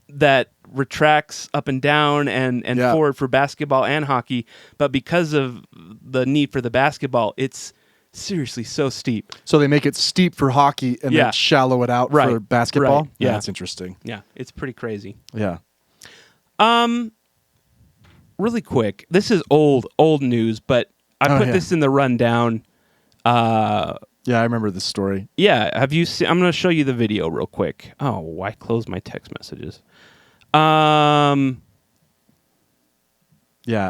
that retracts up and down and forward for basketball and hockey. But because of the need for the basketball, it's Seriously, so steep. So they make it steep for hockey and Yeah. then shallow it out Right. for basketball? Right. Yeah. That's interesting. Yeah, it's pretty crazy. Yeah. Really quick, this is old news, but I put yeah. this in the rundown. Yeah, I remember this story. Yeah, have you seen? I'm going to show you the video real quick. Oh, why close my text messages? Yeah,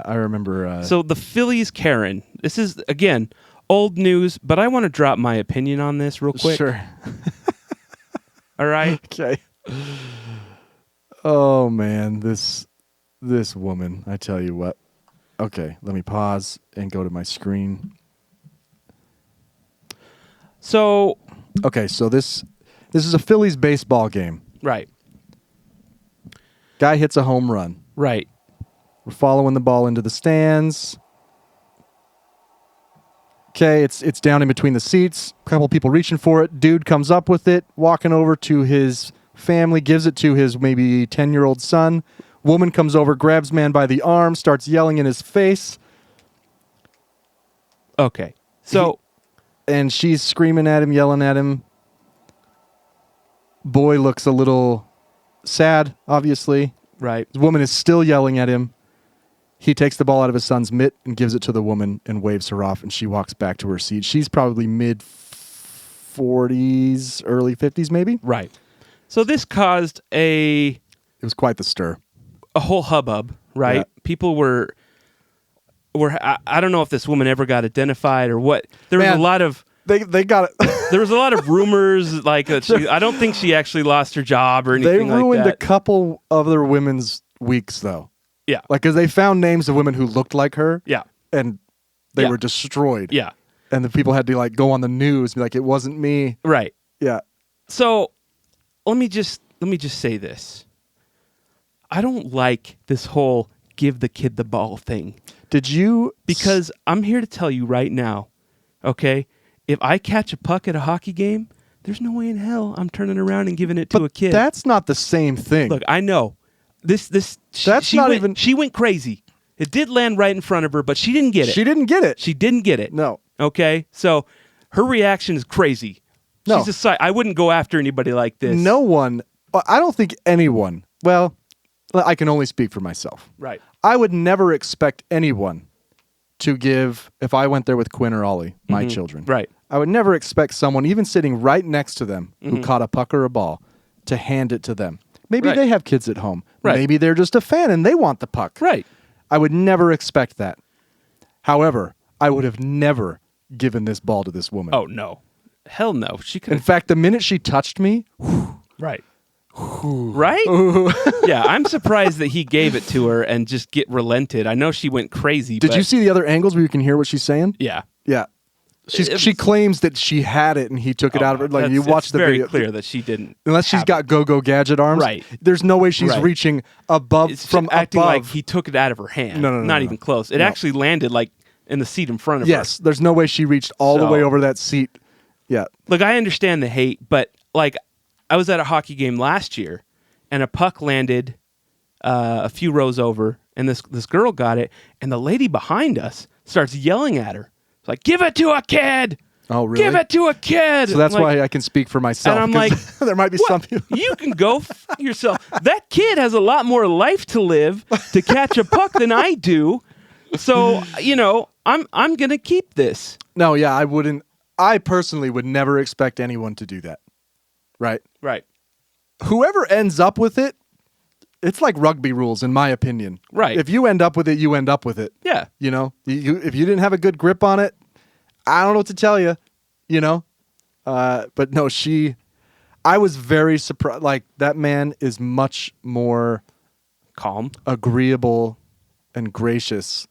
I remember. So the Phillies Karen. This is, again, old news, but I want to drop my opinion on this real quick. Sure. All right? Okay. Oh, man, this woman, I tell you what. Okay, let me pause and go to my screen. So, Okay, so this is a Phillies baseball game. right, Guy hits a home run. right. We're following the ball into the stands. Okay, it's down in between the seats. A couple people reaching for it. Dude comes up with it, walking over to his family, gives it to his maybe 10-year-old son. Woman comes over, grabs man by the arm, starts yelling in his face, Okay. So, and she's screaming at him, yelling at him. Boy looks a little sad, obviously. right. The woman is still yelling at him. He takes the ball out of his son's mitt and gives it to the woman and waves her off, and she walks back to her seat. She's probably mid-40s, early 50s maybe. Right. So this caused It was quite the stir. a whole hubbub, right? Yeah. People were I don't know if this woman ever got identified or what. There was Man. a lot of They got it. there was a lot of rumors like that I don't think she actually lost her job or They anything like ruined a that. couple other women's weeks, though. Yeah. Like, because they found names of women who looked like her. Yeah. And they Yeah. were destroyed. Yeah. And the people had to, like, go on the news and be like, it wasn't me. Right. Yeah. So let me just say this. I don't like this whole give the kid the ball thing. Did you... Because I'm here to tell you right now, okay? If I catch a puck at a hockey game, there's no way in hell I'm turning around and giving it to a kid. That's not the same thing. Look, I know. That's not even... She went crazy. It did land right in front of her, but she didn't get it. She didn't get it. She didn't get it. No. Okay? So her reaction is crazy. No. She's I wouldn't go after anybody like this. No one... I don't think anyone... Well, I can only speak for myself. Right. I would never expect anyone to give... If I went there with Quinn or Ollie, my children... Right. I would never expect someone, even sitting right next to them, who caught a puck or a ball, to hand it to them. Maybe Right. they have kids at home. Right. Maybe they're just a fan and they want the puck. Right. I would never expect that. However, I would have never given this ball to this woman. Oh, no. Hell no. She could In fact, the minute she touched me, Right. Right? Yeah, I'm surprised that he gave it to her and just relented. I know she went crazy. did but you see the other angles where you can hear what she's saying? Yeah. Yeah. It She was- claims that she had it and he took it out of her. Like, you watch it's the very video. clear that she didn't. Unless she's have got it. go-go gadget arms. Right. There's no way she's Right. reaching above It's from just acting above. like he took it out of her hand. No, Not no. even close. It No. actually landed like in the seat in front of Yes, her. there's no way she reached all the So- way over that seat. Yeah. Look, I understand the hate, but like I was at a hockey game last year and a puck landed a few rows over and this girl got it and the lady behind us starts yelling at her. It's like, give it to a kid. Oh, really? Give it to a kid. So that's Like, why I can speak for myself. And I'm 'cause like, there might be what? some people. You can go yourself. That kid has a lot more life to live to catch a puck than I do. So, I'm going to keep this. No, yeah, I wouldn't. I personally would never expect anyone to do that. Right? Right. Whoever ends up with it, it's like rugby rules, in my opinion. Right. If you end up with it, you end up with it. Yeah. You know, if you didn't have a good grip on it, I don't know what to tell you. You know, but no, I was very surprised. Like, that man is much more Calm. agreeable and gracious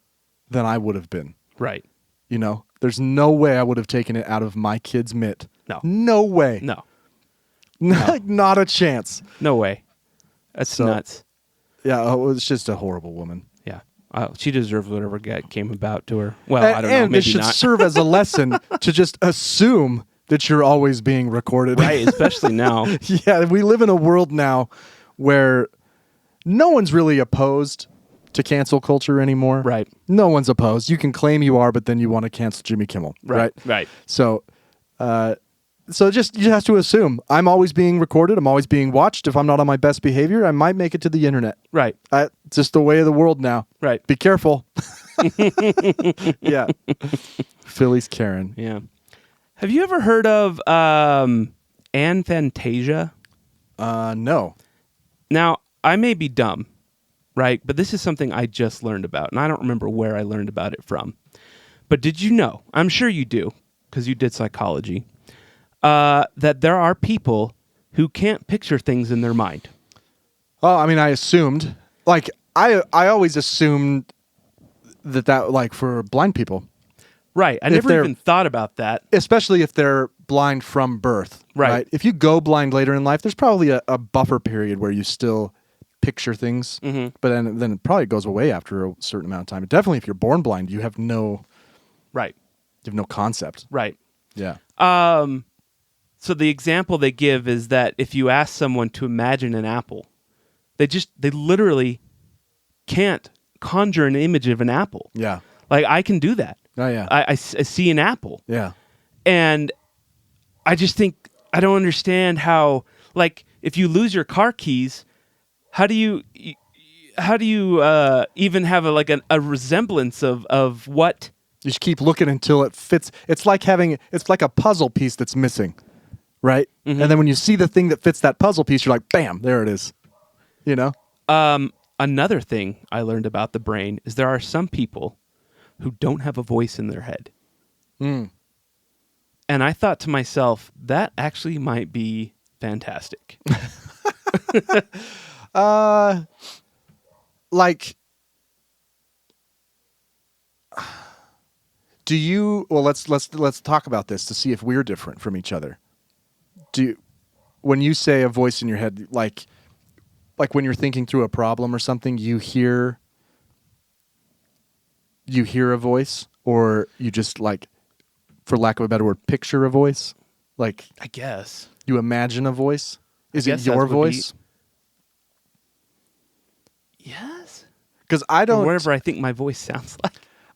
than I would have been. Right. You know, there's no way I would have taken it out of my kid's mitt. No. No way. No. Not a chance. No way. That's nuts. Yeah, it was just a horrible woman. Yeah. She deserves whatever came about to her. Well, And, I don't know. and Maybe it should not. serve as a lesson to just assume that you're always being recorded. Right. Especially now. Yeah, we live in a world now where no one's really opposed to cancel culture anymore. Right. No one's opposed. You can claim you are, but then you want to cancel Jimmy Kimmel. Right. Right. So, just you have to assume I'm always being recorded. I'm always being watched. If I'm not on my best behavior, I might make it to the internet. Right. Just the way of the world now. Right. Be careful. Yeah. Philly's Karen. Yeah. Have you ever heard of Anne Fantasia? No. Now, I may be dumb, right? But this is something I just learned about, and I don't remember where I learned about it from. But did you know, I'm sure you do, because you did psychology, that there are people who can't picture things in their mind? Oh, I mean, I assumed. Like, I always assumed that like, for blind people. Right. I never even thought about that. Especially if they're blind from birth. Right. If you go blind later in life, there's probably a buffer period where you still picture things. Mm-hmm. But then it probably goes away after a certain amount of time. Definitely if you're born blind, you have no... Right. You have no concept. Right. Yeah. So the example they give is that if you ask someone to imagine an apple, they literally can't conjure an image of an apple. Yeah. Like, I can do that. Oh, yeah. I see an apple. Yeah. And I just think, I don't understand how, like, if you lose your car keys, how do you even have a resemblance of what? You just keep looking until it fits. It's like a puzzle piece that's missing, right? Mm-hmm. And then when you see the thing that fits that puzzle piece, you're like, bam, there it is. You know? Another thing I learned about the brain is there are some people who don't have a voice in their head. Mm. And I thought to myself, that actually might be fantastic. Like, do you? Well, let's talk about this to see if we're different from each other. When you say a voice in your head, like when you're thinking through a problem or something, you hear a voice, or you just, like, for lack of a better word, picture a voice? Like, I guess. You imagine a voice? Is it your voice? Yes. Because I don't... Or whatever I think my voice sounds like.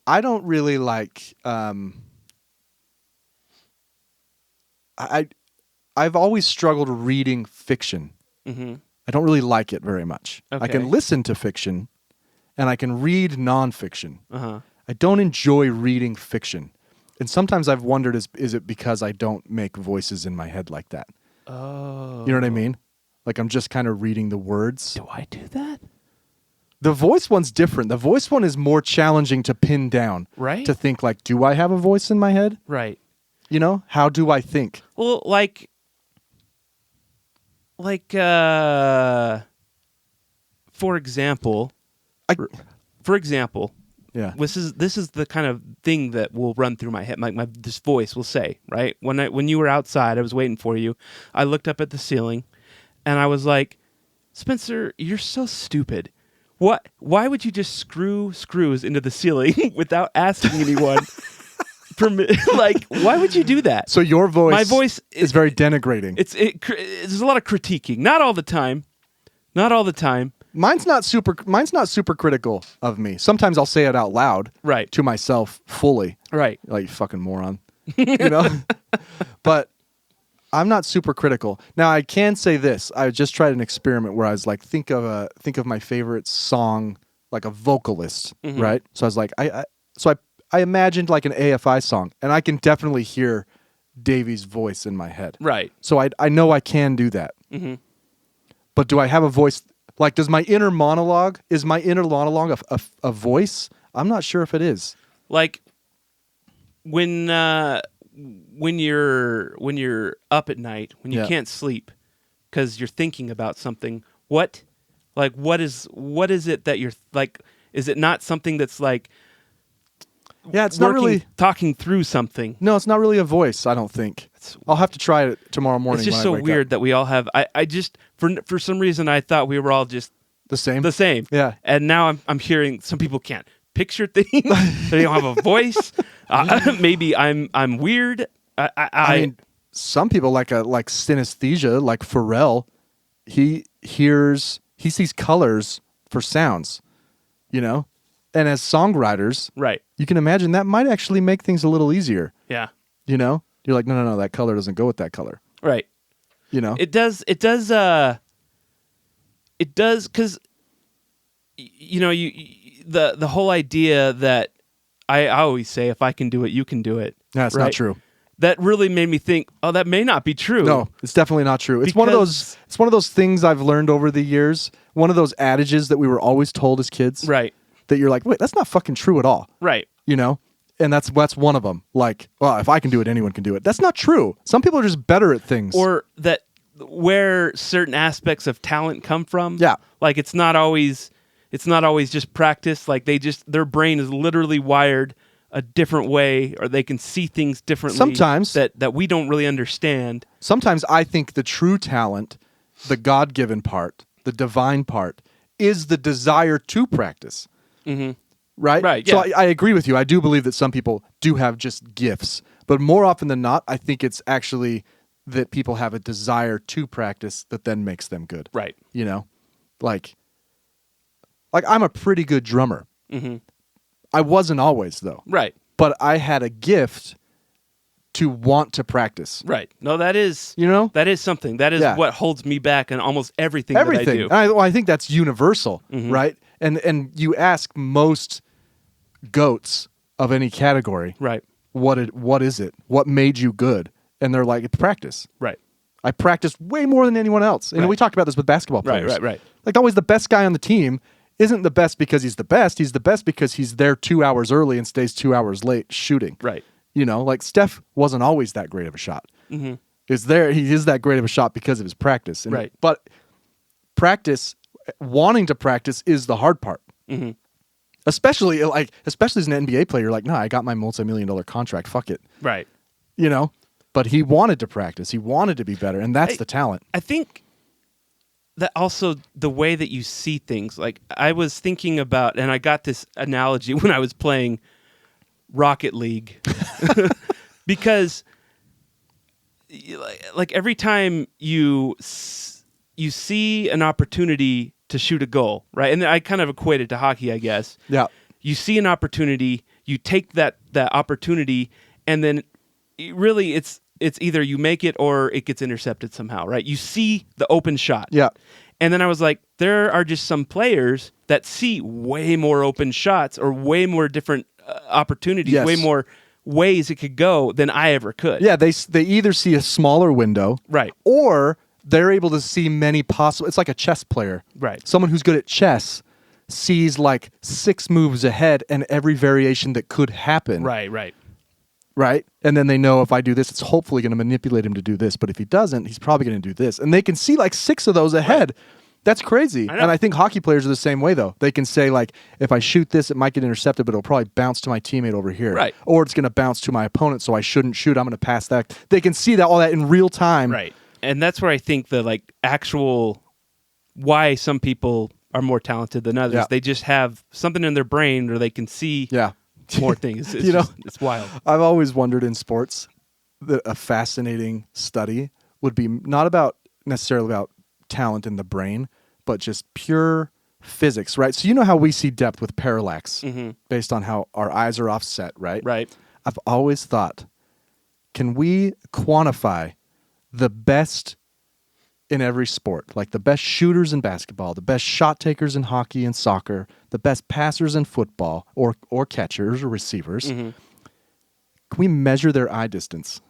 I don't really like... I've always struggled reading fiction. Mm-hmm. I don't really like it very much. Okay. I can listen to fiction, and I can read nonfiction. Uh-huh. I don't enjoy reading fiction. And sometimes I've wondered, is it because I don't make voices in my head like that? Oh. You know what I mean? Like, I'm just kind of reading the words. Do I do that? The voice one's different. The voice one is more challenging to pin down. Right. To think, like, do I have a voice in my head? Right. You know? How do I think? Well, for example, yeah. This is the kind of thing that will run through my head. This voice will say, right? When you were outside, I was waiting for you. I looked up at the ceiling, and I was like, Spencer, you're so stupid. What? Why would you just screw screws into the ceiling without asking anyone? Why would you do that? So your voice, my voice is very denigrating. There's a lot of critiquing. Not all the time. Mine's not super critical of me. Sometimes I'll say it out loud, right, to myself fully, right, like, you fucking moron, you know. But I'm not super critical. Now, I can say this: I just tried an experiment where I was like, think of my favorite song, like a vocalist, mm-hmm. right? So I was like, I imagined like an AFI song, and I can definitely hear Davey's voice in my head, right? So I know I can do that. Mm-hmm. But do I have a voice? Like, is my inner monologue a voice? I'm not sure if it is. Like, when you're up at night, when you can't sleep because you're thinking about something, what is it that you're like? Is it not something that's like? Yeah, it's not really talking through something. No, it's not really a voice, I don't think. I'll have to try it tomorrow morning. It's just so weird that we all have. I just for some reason I thought we were all just the same. The same. Yeah. And now I'm hearing some people can't picture things. They don't have a voice. Maybe I'm weird. I mean, some people like synesthesia, like Pharrell. He sees colors for sounds. you know? And as songwriters, Right. you can imagine that might actually make things a little easier, Yeah. you know? You're like, no, that color doesn't go with that color, Right. you know? It does because the whole idea that I always say, if I can do it, you can do it. That's right? not true. That really made me think, oh, that may not be true. No, it's definitely not true. It's one of those things I've learned over the years. One of those adages that we were always told as kids. Right. That you're like, wait, that's not fucking true at all. Right. You know? And that's one of them. Like, well, if I can do it, anyone can do it. That's not true. Some people are just better at things. Or that where certain aspects of talent come from. Yeah. Like it's not always just practice. Like their brain is literally wired a different way, or they can see things differently. Sometimes that we don't really understand. Sometimes I think the true talent, the God-given part, the divine part, is the desire to practice. Mm-hmm. Right? Right. So Yeah. I agree with you. I do believe that some people do have just gifts, but more often than not, I think it's actually that people have a desire to practice that then makes them good. Right. You know, like I'm a pretty good drummer. Mm-hmm. I wasn't always though. Right. But I had a gift to want to practice. Right. No, that is, that is something. That is what holds me back in almost everything that I do. I think that's universal, right? And you ask most goats of any category, right? What is it? What made you good? And they're like, it's practice. Right. I practiced way more than anyone else. And we talked about this with basketball players. Right. Like always the best guy on the team isn't the best because he's the best. He's the best because he's there 2 hours early and stays 2 hours late shooting. Right. You know, like Steph wasn't always that great of a shot. Mm-hmm. He is that great of a shot because of his practice. Right. But wanting to practice is the hard part. Mm-hmm. Especially as an NBA player, like, no, I got my multi-million-dollar contract. Fuck it. Right. You know? But he wanted to practice. He wanted to be better. And that's the talent. I think that also the way that you see things, like I was thinking about, and I got this analogy when I was playing Rocket League, because like every time you see an opportunity to shoot a goal, right? And I kind of equate it to hockey, I guess. Yeah. You see an opportunity, you take that opportunity, and then really it's either you make it or it gets intercepted somehow, right? You see the open shot. Yeah. And then I was like, there are just some players that see way more open shots or way more different opportunities, way more ways it could go than I ever could. Yeah, they either see a smaller window, right, or they're able to see many possible. It's like a chess player, right? Someone who's good at chess sees like 6 moves ahead and every variation that could happen. Right? And then they know if I do this, it's hopefully going to manipulate him to do this. But if he doesn't, he's probably going to do this. And they can see like 6 of those ahead. Right. That's crazy. And I think hockey players are the same way, though. They can say, like, if I shoot this, it might get intercepted, but it'll probably bounce to my teammate over here. Right. Or it's going to bounce to my opponent, so I shouldn't shoot. I'm going to pass that. They can see all that in real time. Right. And that's where I think the, like, actual why some people are more talented than others. Yeah. They just have something in their brain where they can see more things. It's it's wild. I've always wondered in sports that a fascinating study would be not necessarily about talent in the brain, but just pure physics, right? So you know how we see depth with parallax based on how our eyes are offset, right? Right. I've always thought, can we quantify the best in every sport, like the best shooters in basketball, the best shot takers in hockey and soccer, the best passers in football, or catchers or receivers? Mm-hmm. Can we measure their eye distance?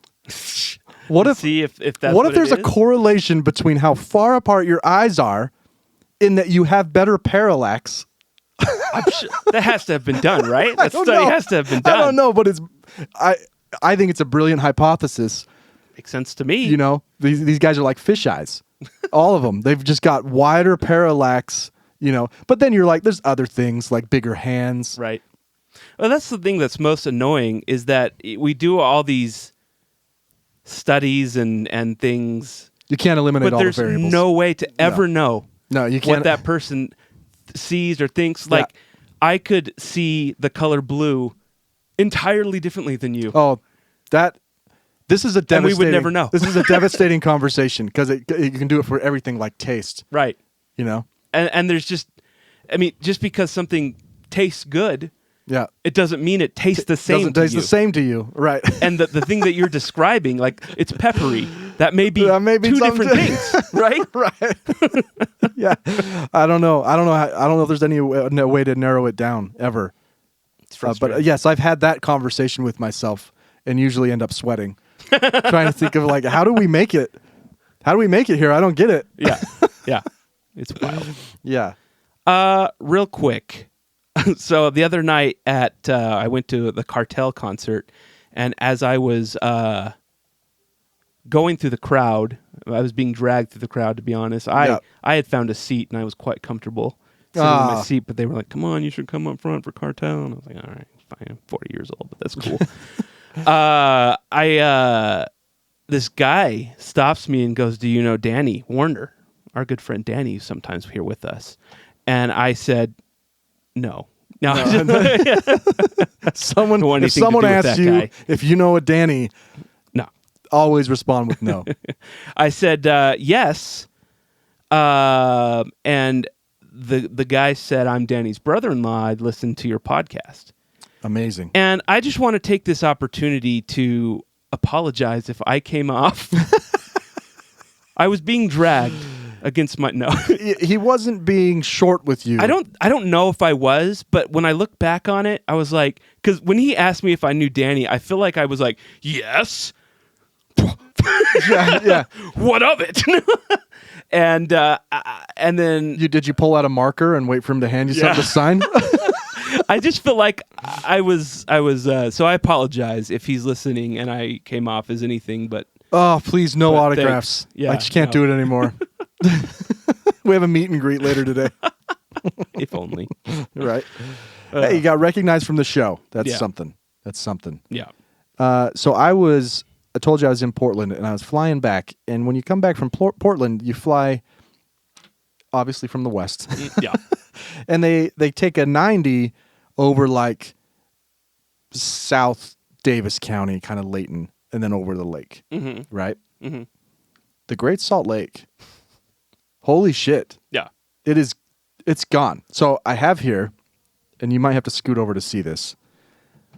What if there's a correlation between how far apart your eyes are, in that you have better parallax? I'm sure that has to have been done, right? That study has to have been done. I don't know, but I think it's a brilliant hypothesis. Makes sense to me. You know, these guys are like fish eyes. All of them. They've just got wider parallax, you know. But then you're like, there's other things like bigger hands. Right. Well, that's the thing that's most annoying is that we do all these studies and things. You can't eliminate all the variables. But there's no way to ever know you can't. What that person sees or thinks. Like, I could see the color blue entirely differently than you. Oh, this is a devastating... And we would never know. This is a devastating conversation because you can do it for everything like taste. Right. You know? And there's just... I mean, just because something tastes good, Yeah. it doesn't mean it tastes the same. Doesn't taste to you. the same to you, right? And the thing that you're describing, like it's peppery, that may be two different things, right? Right. Yeah. I don't know. I don't know if there's any way to narrow it down ever. It's frustrating. But yes, I've had that conversation with myself and usually end up sweating, trying to think of like, how do we make it? How do we make it here? I don't get it. Yeah. It's wild. Yeah. Real quick. So the other night I went to the Cartel concert, and as I was going through the crowd, I was being dragged through the crowd, to be honest. I had found a seat, and I was quite comfortable sitting in my seat, but they were like, come on, you should come up front for Cartel. And I was like, all right, fine, I'm 40 years old, but that's cool. This guy stops me and goes, do you know Danny Warner, our good friend Danny, who's sometimes here with us? And I said, no. If someone asks you if you know a Danny, no, always respond with no. I said yes, and the guy said, I'm Danny's brother-in-law. I'd listened to your podcast. Amazing. And I just want to take this opportunity to apologize if I came off. I was being dragged against my no. He wasn't being short with you. I don't know if I was, but when I look back on it, I was like, because when he asked me if I knew Danny, I feel like I was like, yes. Yeah. What of it? And then did you pull out a marker and wait for him to hand you something to sign? I just feel like I was so I apologize if he's listening and I came off as anything but. Oh, please, no autographs. Thanks. Yeah, I just can't do it anymore. We have a meet and greet later today. If only. Right. Hey, you got recognized from the show. That's Yeah. something. That's something. Yeah. So I told you I was in Portland, and I was flying back. And when you come back from Portland, you fly, obviously, from the west. Yeah. And they take a 90 over, like, South Davis County, kind of Layton, and then over the lake. Mm-hmm. Right? Mm-hmm. The Great Salt Lake. Holy shit. Yeah. It's gone. So I have here, and you might have to scoot over to see this.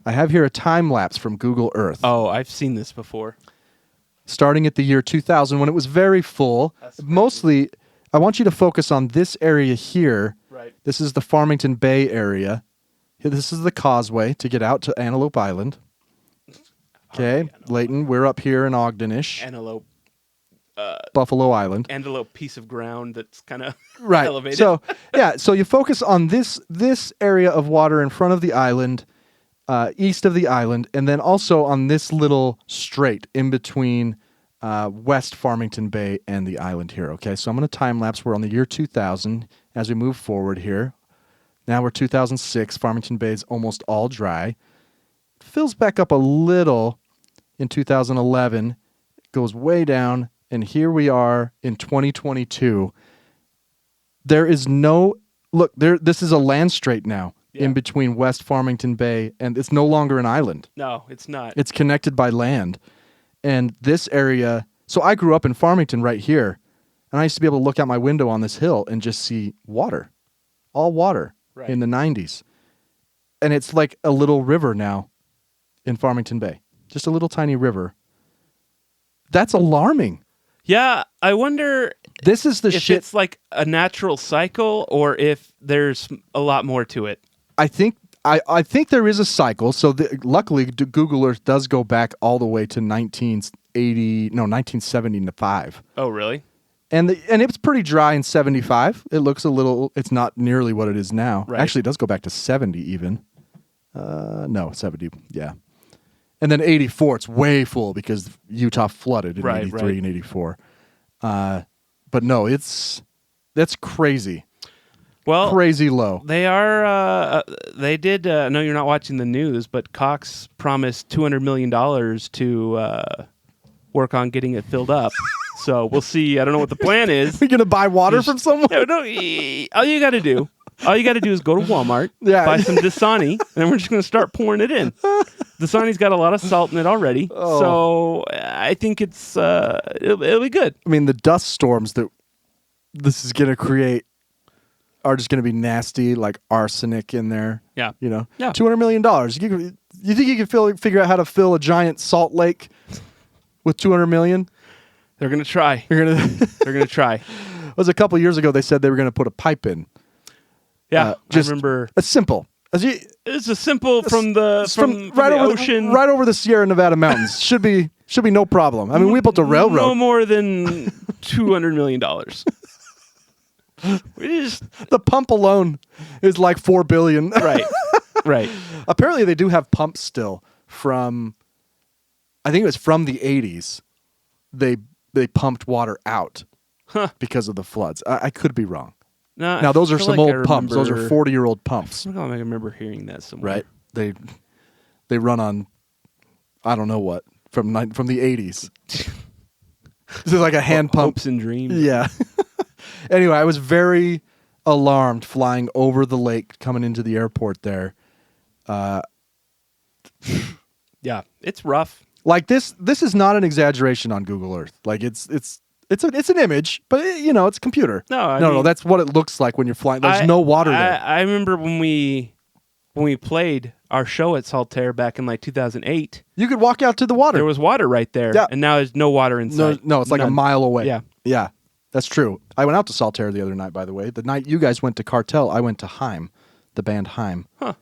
I have here a time lapse from Google Earth. Oh, I've seen this before. Starting at the year 2000 when it was very full. Mostly, I want you to focus on this area here. Right. This is the Farmington Bay area. This is the causeway to get out to Antelope Island. Okay, Layton, we're up here in Ogden-ish. Antelope. Buffalo Island. Antelope piece of ground that's kind of right. elevated. So, so you focus on this area of water in front of the island, east of the island, and then also on this little strait in between West Farmington Bay and the island here. Okay, so I'm going to time lapse. We're on the year 2000 as we move forward here. Now we're 2006. Farmington Bay is almost all dry. It fills back up a little in 2011. It goes way down. And here we are in 2022. There is no look there. This is a land strait now in between West Farmington Bay, and it's no longer an island. No, it's not. It's connected by land, and this area. So I grew up in Farmington right here, and I used to be able to look out my window on this hill and just see water, all water in the 90s, and it's like a little river now in Farmington Bay, just a little tiny river. That's alarming. Yeah, I wonder this is the if shit. It's like a natural cycle or if there's a lot more to it. I think there is a cycle. So luckily, Google Earth does go back all the way to 1975. Oh, really? And it's pretty dry in 75. It looks a little. It's not nearly what it is now. Right. Actually, it does go back to 70 even. No, 70. Yeah. And then 84, it's way full because Utah flooded in 83 and 84. But no, that's crazy. Well, crazy low. They are. They did. I know you're not watching the news, but Cox promised $200 million to work on getting it filled up. So we'll see. I don't know what the plan is. You're gonna buy water from someone? No. All you got to do. All you got to do is go to Walmart, buy some Dasani, and then we're just going to start pouring it in. Dasani's got a lot of salt in it already, so I think it'll be good. I mean, the dust storms that this is going to create are just going to be nasty, like arsenic in there. Yeah. You know? Yeah. $200 million. You think you can figure out how to fill a giant salt lake with $200 million? They're gonna try. You're gonna. They're gonna try. It was a couple years ago. They said they were going to put a pipe in. Yeah, just I remember. It's simple. It's a simple from the ocean, right over the Sierra Nevada mountains. should be no problem. I mean, we built a railroad. No more than $200 million. The pump alone is like $4 billion. Right. Right. Apparently, they do have pumps still from. I think it was from the 80s. They pumped water out because of the floods. I could be wrong. No, now those are some like old pumps. Those are 40-year-old pumps. I remember hearing that somewhere. Right. They run on I don't know what from the 80s. This is like a hand pump. Hopes and dreams. Yeah. Anyway, I was very alarmed flying over the lake coming into the airport there. Yeah, it's rough. Like this is not an exaggeration on Google Earth. Like it's an image, but it's a computer. No, that's what it looks like when you're flying. There's no water there. I remember when we played our show at Saltaire back in like 2008. You could walk out to the water. There was water right there. Yeah. And now there's no water inside. No, it's like a mile away. Yeah. Yeah. That's true. I went out to Saltaire the other night, by the way. The night you guys went to Cartel, I went to Haim, the band Haim. Huh.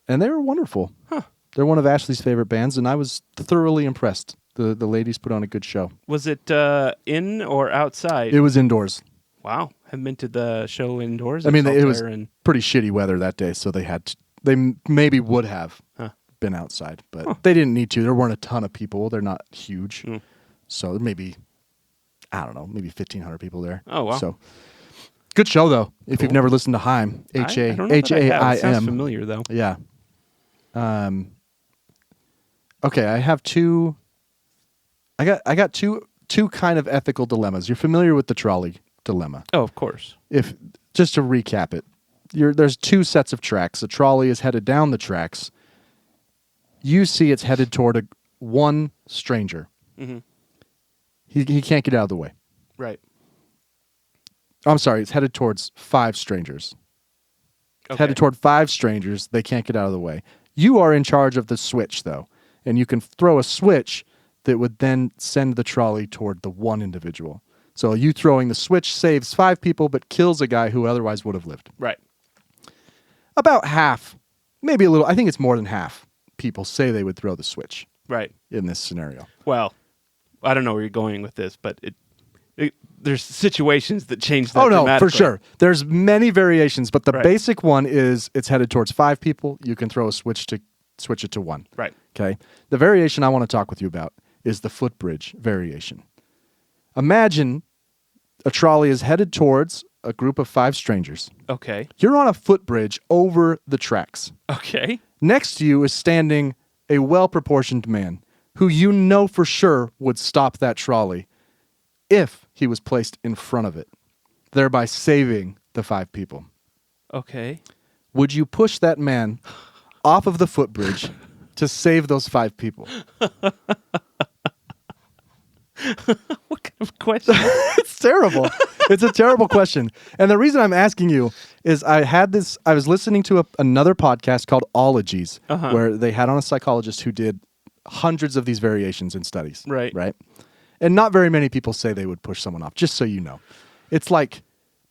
And they were wonderful. Huh. They're one of Ashley's favorite bands, and I was thoroughly impressed. The ladies put on a good show. Was it in or outside? It was indoors. Wow. Haven't been to the show indoors. I mean, it was pretty shitty weather that day, so they maybe would have been outside, but they didn't need to. There weren't a ton of people. They're not huge. So maybe, I don't know, maybe 1,500 people there. Oh, wow. So good show, though, if you've never listened to Haim. H-A-I-M. It sounds familiar, though. Yeah. Okay, I have two. I got two kind of ethical dilemmas. You're familiar with the trolley dilemma. Oh, of course. Just to recap it, there's two sets of tracks. The trolley is headed down the tracks. You see it's headed toward one stranger. Mm-hmm. He can't get out of the way. Right. I'm sorry, it's headed towards 5 strangers. It's headed toward 5 strangers. They can't get out of the way. You are in charge of the switch, though, and you can throw a switch that would then send the trolley toward the one individual. So you throwing the switch saves 5 people, but kills a guy who otherwise would have lived. Right. About half, maybe a little, I think it's more than half, people say they would throw the switch. Right. In this scenario. Well, I don't know where you're going with this, but there's situations that change that Oh, no, dramatically. for sure. There's many variations, but the Right. basic one is it's headed towards 5 people. You can throw a switch to switch it to 1. Right. Okay. The variation I want to talk with you about is the footbridge variation. Imagine a trolley is headed towards a group of 5 strangers. Okay. You're on a footbridge over the tracks. Okay. Next to you is standing a well-proportioned man who you know for sure would stop that trolley if he was placed in front of it, thereby saving the 5 people. Okay. Would you push that man off of the footbridge to save those 5 people? What kind of question? It's terrible. It's a terrible question. And the reason I'm asking you is I was listening to another podcast called Ologies, where they had on a psychologist who did hundreds of these variations in studies. Right. Right. And not very many people say they would push someone off, just so you know. It's like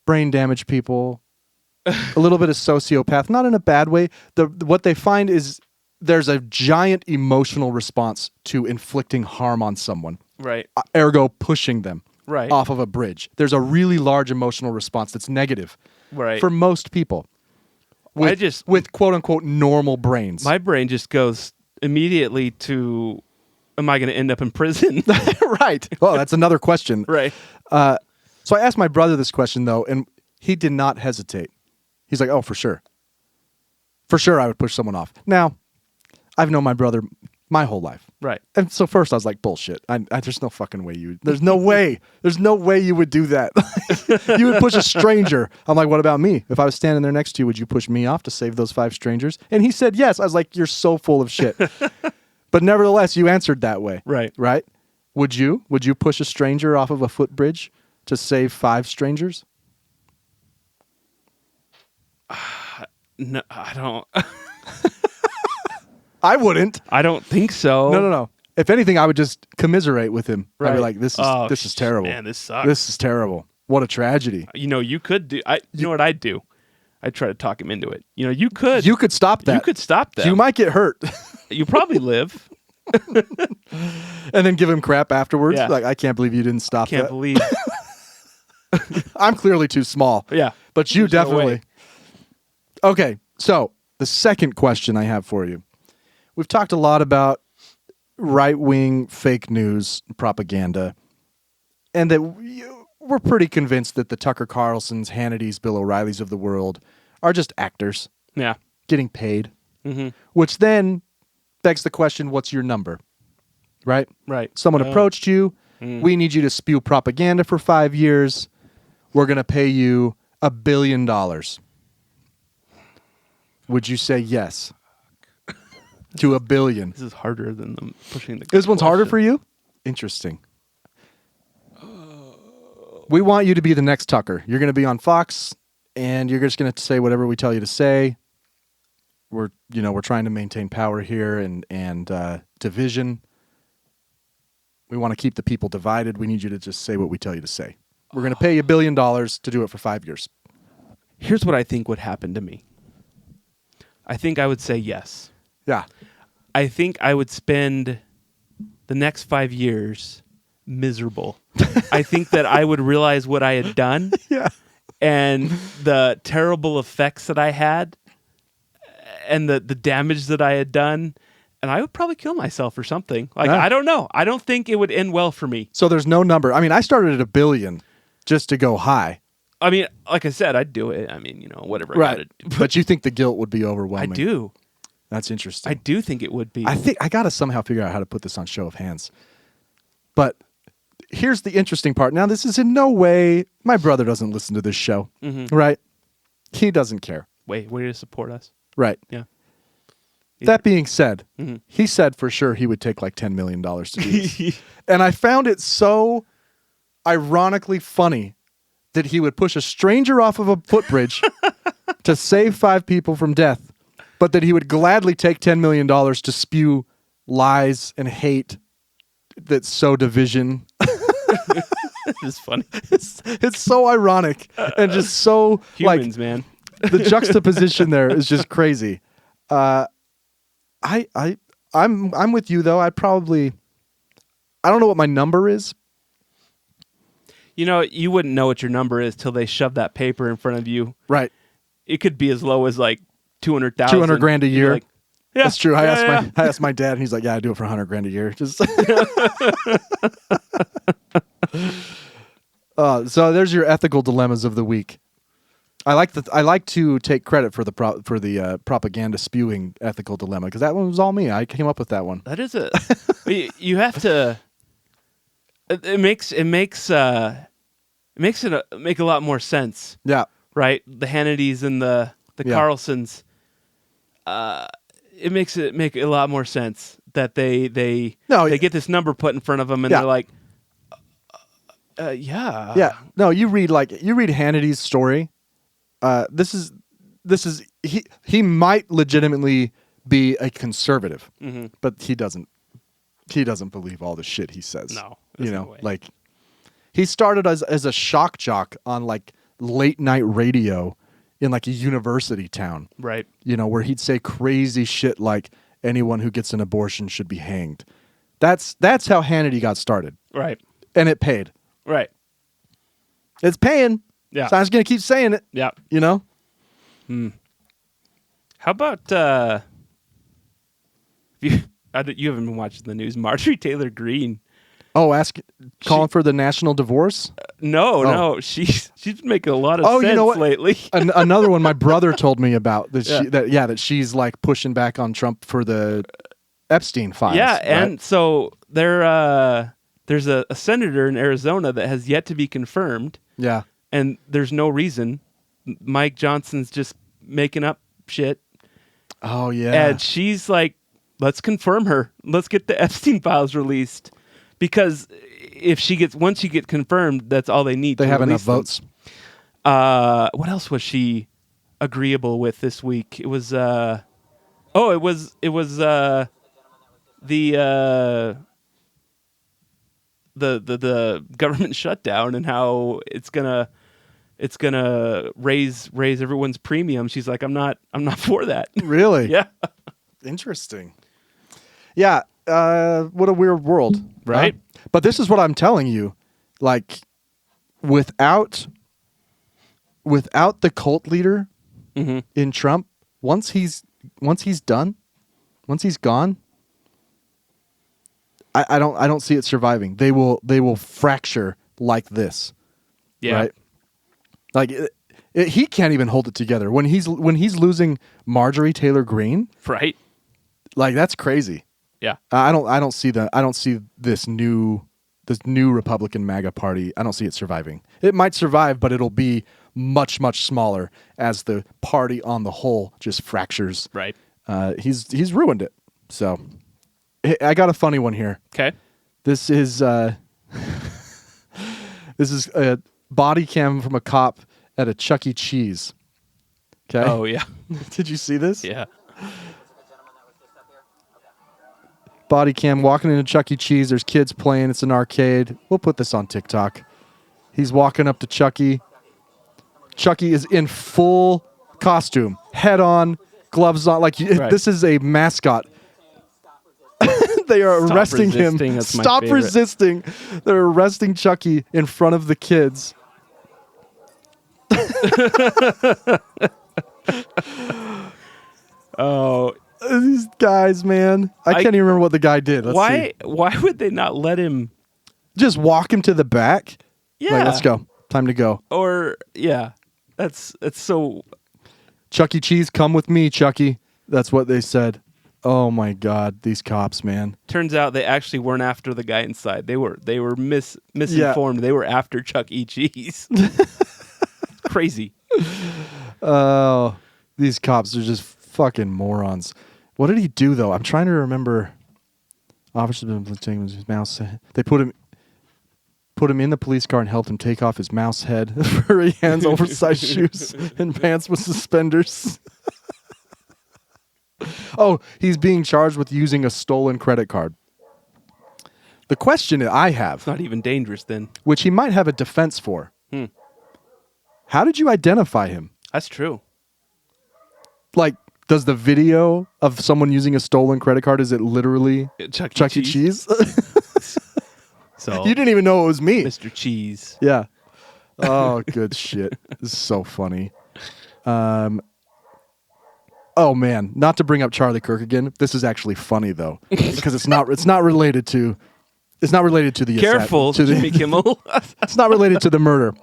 brain damaged people, a little bit of sociopath, not in a bad way. What they find is there's a giant emotional response to inflicting harm on someone. Right. Ergo pushing them Right. off of a bridge. There's a really large emotional response that's negative Right. for most people with quote unquote normal brains. My brain just goes immediately to, am I going to end up in prison? Right. Well, that's another question. Right. So I asked my brother this question, though, and he did not hesitate. He's like, oh, for sure. For sure I would push someone off. Now, I've known my brother my whole life. Right. And so first I was like, bullshit. There's no fucking way there's no way. There's no way you would do that. You would push a stranger. I'm like, what about me? If I was standing there next to you, would you push me off to save those 5 strangers? And he said yes. I was like, you're so full of shit. But nevertheless, you answered that way. Right. Right? Would you push a stranger off of a footbridge to save 5 strangers? No, I don't. I wouldn't. I don't think so. No. If anything, I would just commiserate with him. I'd be Right. like, this is terrible. Man, this sucks. This is terrible. What a tragedy. You could do. You know what I'd do? I'd try to talk him into it. You could. You could stop that. You could stop that. You might get hurt. You probably live. And then give him crap afterwards. Yeah. Like, I can't believe you didn't stop Can't that. believe. I'm clearly too small. Yeah. But you There's no definitely. way. Okay, so the second question I have for you. We've talked a lot about right-wing fake news propaganda, and that we're pretty convinced that the Tucker Carlsons, Hannitys, Bill O'Reillys of the world are just actors Yeah. getting paid, Mm-hmm. which then begs the question, what's your number? Right? Right. Someone approached you. We need you to spew propaganda for 5 years. We're going to pay you $1 billion. Would you say yes to $1 billion? This is harder than them pushing the. This one's harder question. for you? Interesting. We want you to be the next Tucker. You're going to be on Fox, and you're just going to say whatever we tell you to say. We're trying to maintain power here and division. We want to keep the people divided. We need you to just say what we tell you to say. We're going to pay you $1 billion to do it for 5 years. Here's what I think would happen to me. I think I would say yes. Yeah. I think I would spend the next 5 years miserable. I think that I would realize what I had done. Yeah. And the terrible effects that I had and the damage that I had done. And I would probably kill myself or something. Like, Yeah. I don't know. I don't think it would end well for me. So there's no number. I mean, I started at $1 billion just to go high. I mean, like I said, I'd do it. I mean, whatever. I gotta do. But you think the guilt would be I overwhelming. do. That's interesting. I do think it would be. I think I got to somehow figure out how to put this on show of hands. But here's the interesting part. Now, this is in no way, my brother doesn't listen to this show, right? He doesn't care. Wait, way to support us. Right. Yeah. That being said, he said for sure he would take like $10 million to do this. And I found it so ironically funny that he would push a stranger off of a footbridge to save 5 people from death, but that he would gladly take $10 million to spew lies and hate that sow division. It's funny. It's so ironic and just so Humans, man. the juxtaposition there is just crazy. I'm with you though. I don't know what my number is. You wouldn't know what your number is till they shove that paper in front of you. Right. It could be as low as like 200,000. 200 grand a year. Like, yeah, That's true. I yeah. asked my dad, and he's like, "Yeah, I do it for 100 grand a year." Just so there's your ethical dilemmas of the week. I like to take credit for the propaganda spewing ethical dilemma because that one was all me. I came up with that one. That is a. You have to. It makes it make a lot more sense. Yeah. Right. The Hannitys and the Yeah. Carlsons. It makes it make a lot more sense that they get this number put in front of them and Yeah. they're like, yeah. Yeah. No, you read Hannity's story. This is he might legitimately be a conservative, but he doesn't believe all the shit he says. No, there's no way. Like he started as a shock jock on like late night radio in like a university town. Right. Where he'd say crazy shit like anyone who gets an abortion should be hanged. That's how Hannity got started. Right. And it paid. Right. It's paying. Yeah. So I'm just gonna keep saying it. Yeah. How about you haven't been watching the news? Marjorie Taylor Greene. Oh, calling for the national divorce? No, she's been making a lot of sense you know what? lately. Another one my brother told me about that she's like pushing back on Trump for the Epstein files. Yeah, right? and so there's a senator in Arizona that has yet to be confirmed. Yeah. And there's no reason. Mike Johnson's just making up shit. Oh yeah. And she's like, let's confirm her. Let's get the Epstein files released. Because once she gets confirmed, that's all they need. They to have enough release them. votes. What else was she? agreeable with this week. It was the government shutdown and how it's gonna raise everyone's premium. She's like, I'm not for that. Really? Yeah. Interesting. Yeah. What a weird world, Right? Huh? But this is what I'm telling you. Like, without the cult leader in Trump, once he's gone, I don't see it surviving. They will fracture like this. Yeah. Right? Like he can't even hold it together when he's losing Marjorie Taylor Greene. Right. Like, that's crazy. Yeah. I don't see that. I don't see this new Republican MAGA party. I don't see it surviving. It might survive, but it'll be much, much smaller as the party on the whole just fractures. Right. He's ruined it. So I got a funny one here. Okay. This is a body cam from a cop at a Chuck E. Cheese. Okay. Oh yeah. Did you see this? Yeah. Body cam walking into Chuck E. Cheese. There's kids playing. It's an arcade. We'll put this on TikTok. He's walking up to Chucky. Chucky is in full costume, head on, gloves on. Like, Right. This is a mascot. They are Stop arresting him. resisting, that's my Stop favorite. resisting. They're arresting Chucky in front of the kids. Oh, These guys, man. I can't even remember what the guy did. Let's see. why would they not let him? Just walk him to the back? Yeah. Like, let's go. Time to go. Or yeah, that's so. Chuck E. Cheese, come with me, Chucky. That's what they said. Oh my God, these cops, man. Turns out they actually weren't after the guy inside. They were misinformed. They were after Chuck E. Cheese. Crazy. Oh, these cops are just fucking morons. What did he do though? I'm trying to remember. Officers been taking his mouse. They put him in the police car and helped him take off his mouse head, furry hands, oversized shoes, and pants with suspenders. Oh, he's being charged with using a stolen credit card. The question that I have, Not even dangerous then. which he might have a defense for, how did you identify him? That's true. Like, does the video of someone using a stolen credit card, is it literally Chuck E. Cheese? So You didn't even know it was me. Mr. Cheese. Yeah. Oh, good shit. This is so funny. Oh man, not to bring up Charlie Kirk again. This is actually funny though, because it's not related to the Careful, Jimmy Kimmel. It's not related to the murder.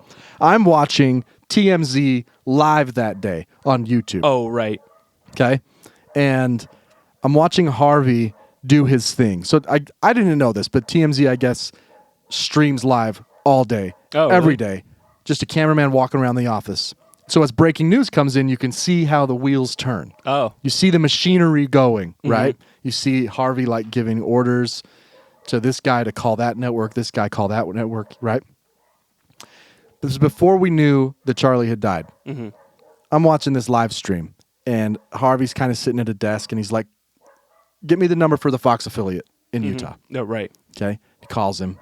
I'm watching TMZ live that day on YouTube. Oh right. Okay. And I'm watching Harvey do his thing. So I didn't know this, but TMZ, I guess, streams live all day, every day. Just a cameraman walking around the office. So as breaking news comes in, you can see how the wheels turn. Oh. You see the machinery going, right? You see Harvey like giving orders to this guy to call that network, this guy call that network, right? This is before we knew that Charlie had died. I'm watching this live stream, and Harvey's kind of sitting at a desk, and he's like, get me the number for the Fox affiliate in Utah. No, right. Okay? He calls him,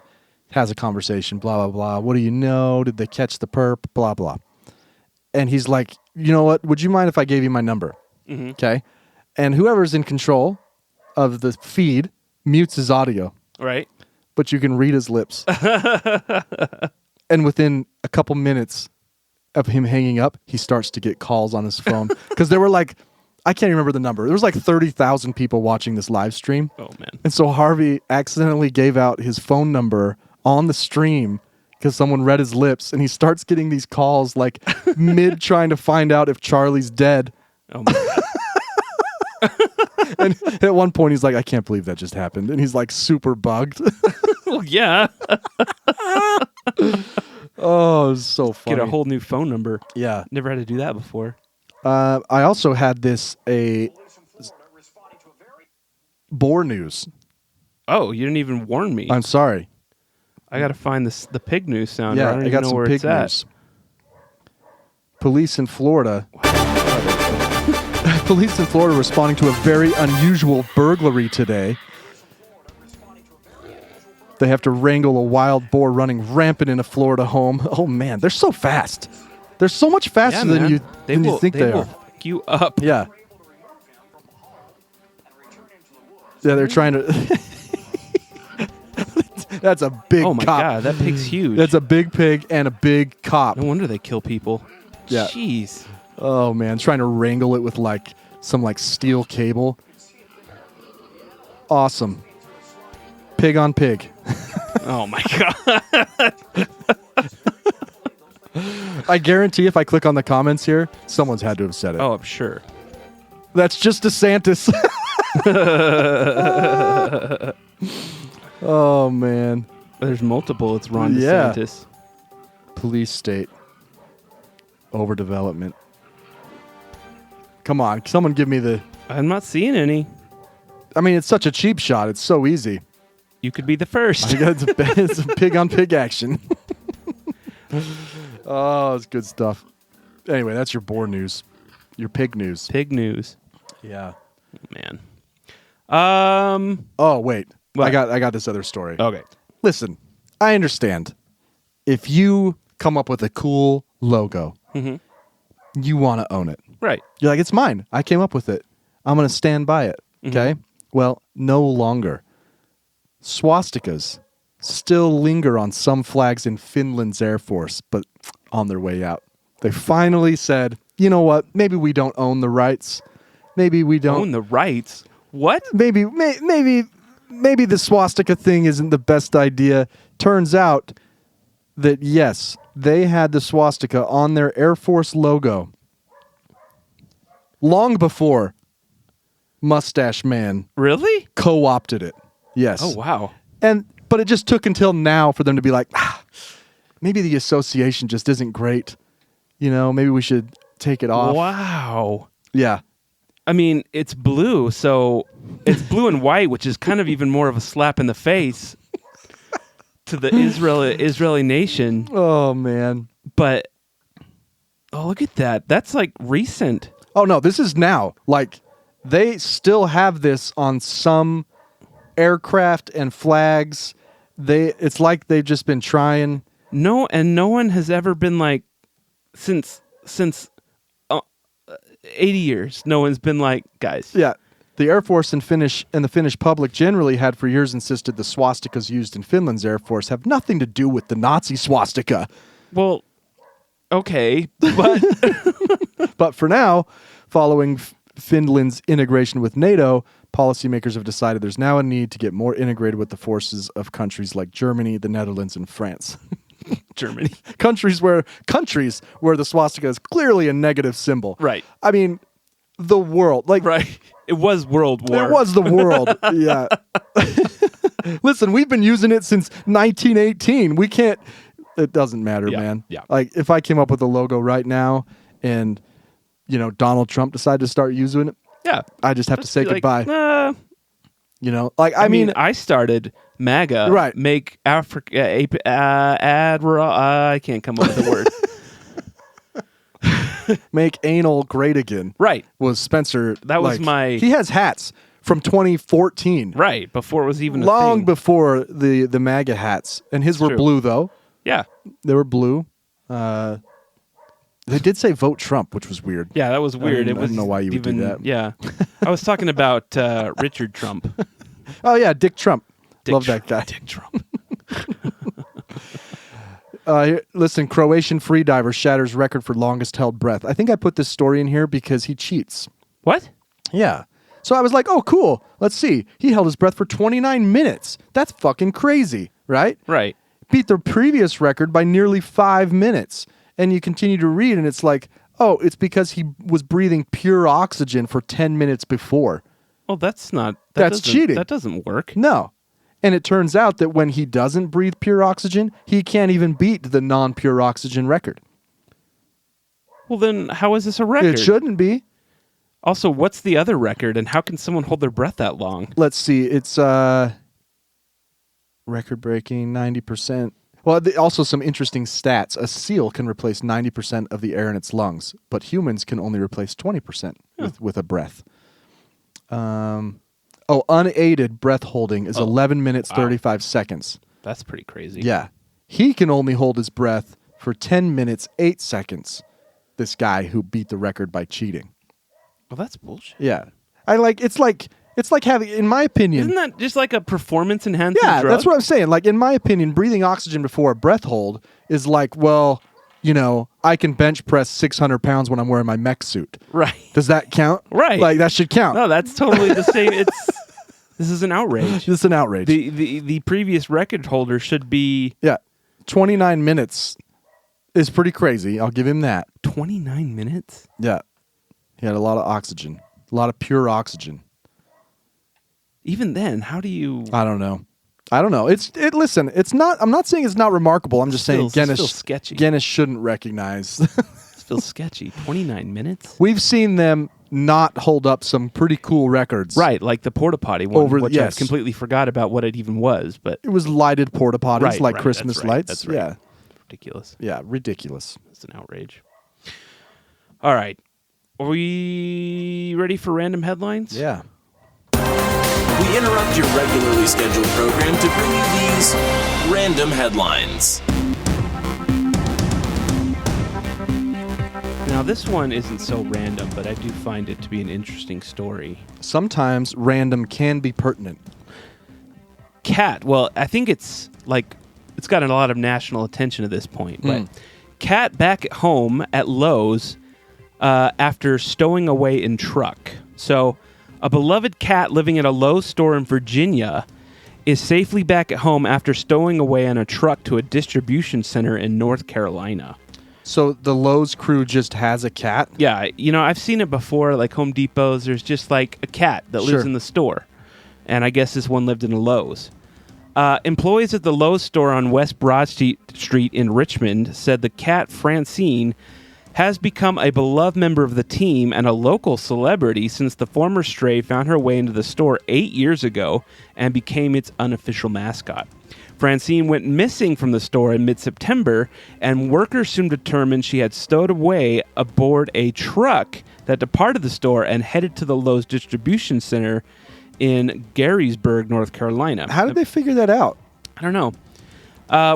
has a conversation, blah, blah, blah. What do you know? Did they catch the perp? Blah, blah. And he's like, you know what? Would you mind if I gave you my number? Okay? And whoever's in control of the feed mutes his audio. Right. But you can read his lips. And within a couple minutes of him hanging up, he starts to get calls on his phone. Because there were like, I can't remember the number. There was like 30,000 people watching this live stream. Oh man. And so Harvey accidentally gave out his phone number on the stream because someone read his lips, and he starts getting these calls like mid trying to find out if Charlie's dead. Oh my God. And at one point he's like, I can't believe that just happened. And he's like super bugged. Well, yeah. Oh, it was so funny. Get a whole new phone number. Yeah. Never had to do that before. I also had a Boar news. Oh, you didn't even warn me. I'm sorry. I got to find the pig news sounder. Yeah, I don't I even got know some where pig it's at. news. Police in Florida Police in Florida responding to a very unusual burglary today. They have to wrangle a wild boar running rampant in a Florida home. Oh, man, they're so fast. They're so much faster than you think they are. Fuck you up. Yeah. Yeah, they're trying to... That's a big cop. Oh, my God, that pig's huge. That's a big pig and a big cop. No wonder they kill people. Yeah. Jeez. Oh, man, trying to wrangle it with, some, steel cable. Awesome. Pig on pig. Oh, my God. I guarantee if I click on the comments here, someone's had to have said it. Oh, I'm sure. That's just DeSantis. Oh, man. There's multiple. It's Ron DeSantis. Police state. Overdevelopment. Come on. Someone give me the... I'm not seeing any. I mean, it's such a cheap shot. It's so easy. You could be the first. It's a pig on pig action. Oh, it's good stuff. Anyway, that's your boar news. Your pig news. Pig news. Yeah. Man. Oh, wait. What? I got this other story. Okay. Listen, I understand. If you come up with a cool logo, you want to own it. Right. You're like, it's mine. I came up with it. I'm going to stand by it. Okay? Well, no longer. Swastikas still linger on some flags in Finland's Air Force, but on their way out. They finally said, you know what? Maybe we don't own the rights. Maybe we don't own the rights. What? Maybe the swastika thing isn't the best idea. Turns out that yes, they had the swastika on their Air Force logo long before Mustache Man Really? co-opted it. Yes. Oh, wow. But it just took until now for them to be like, maybe the association just isn't great. Maybe we should take it off. Wow. Yeah. I mean, it's blue, so it's blue and white, which is kind of even more of a slap in the face to the Israeli nation. Oh, man. But, look at that. That's recent. Oh, no, this is now. They still have this on some aircraft and flags. It's like they've just been trying. No, and no one has ever been since 80 years, no one's been guys. Yeah. The Air Force and the Finnish public generally had for years insisted the swastikas used in Finland's Air Force have nothing to do with the Nazi swastika. Well, okay, but... But for now, following Finland's integration with NATO, policymakers have decided there's now a need to get more integrated with the forces of countries like Germany, the Netherlands, and France. Germany. Countries where the swastika is clearly a negative symbol. Right. I mean, the world. Right. It was World War. It was the world. Yeah. Listen, we've been using it since 1918. We can't... It doesn't matter, man. Yeah. If I came up with a logo right now and, Donald Trump decided to start using it, yeah, I just have to say goodbye. I mean, I started MAGA. Right. Make Africa Admiral. I can't come up with a word. Make anal great again. Right. Was Spencer. That was He has hats from 2014. Right. Before it was even long a thing. Before the MAGA hats, and his were true. blue though. Yeah. They were blue. They did say vote Trump, which was weird. Yeah, that was weird. I don't know why you would do that. Yeah. I was talking about Richard Trump. Oh, yeah, Dick Trump. Love that guy. Dick Trump. Listen, Croatian freediver shatters record for longest held breath. I think I put this story in here because he cheats. What? Yeah. So I was like, oh, cool. Let's see. He held his breath for 29 minutes. That's fucking crazy, right? Right. Beat the previous record by nearly 5 minutes. And you continue to read, and it's like, oh, it's because he was breathing pure oxygen for 10 minutes before. Well, that's cheating. That doesn't work. No. And it turns out that when he doesn't breathe pure oxygen, he can't even beat the non-pure oxygen record. Well, then how is this a record? It shouldn't be. Also, what's the other record, and how can someone hold their breath that long? Let's see. It's record-breaking, 90%. Well, also some interesting stats. A seal can replace 90% of the air in its lungs, but humans can only replace 20% with a breath. Unaided breath holding is 11 minutes, 35 seconds. That's pretty crazy. Yeah. He can only hold his breath for 10 minutes, 8 seconds. This guy who beat the record by cheating. Well, that's bullshit. Yeah. It's like having, in my opinion. Isn't that just like a performance enhancing drug? drug? That's what I'm saying. Like, in my opinion, breathing oxygen before a breath hold is like, well, I can bench press 600 pounds when I'm wearing my mech suit. Right. Does that count? Right. Like, that should count. No, that's totally the same. This is an outrage. This is an outrage. The previous record holder should be... Yeah. 29 minutes is pretty crazy. I'll give him that. 29 minutes? Yeah. He had a lot of oxygen. A lot of pure oxygen. Even then, how do you... I don't know. Listen, it's not. I'm not saying it's not remarkable. I'm just saying feels sketchy. Guinness shouldn't recognize. It feels sketchy. 29 minutes? We've seen them not hold up some pretty cool records. Right, like the porta potty one, which I completely forgot about what it even was. But it was lighted porta potties, like Christmas that's right, lights. That's right. Yeah, ridiculous. Yeah, ridiculous. It's an outrage. All right, are we ready for random headlines? Yeah. We interrupt your regularly scheduled program to bring you these random headlines. Now, this one isn't so random, but I do find it to be an interesting story. Sometimes random can be pertinent. Cat, well, I think it's gotten a lot of national attention at this point, but cat back at home at Lowe's after stowing away in truck. So, a beloved cat living at a Lowe's store in Virginia is safely back at home after stowing away on a truck to a distribution center in North Carolina. So the Lowe's crew just has a cat? Yeah, I've seen it before, like Home Depot's. There's just like a cat that lives in the store. And I guess this one lived in a Lowe's. Employees at the Lowe's store on West Broad Street in Richmond said the cat Francine has become a beloved member of the team and a local celebrity since the former stray found her way into the store 8 years ago and became its unofficial mascot. Francine went missing from the store in mid-September, and workers soon determined she had stowed away aboard a truck that departed the store and headed to the Lowe's distribution center in Garysburg, North Carolina. How did they figure that out? I don't know.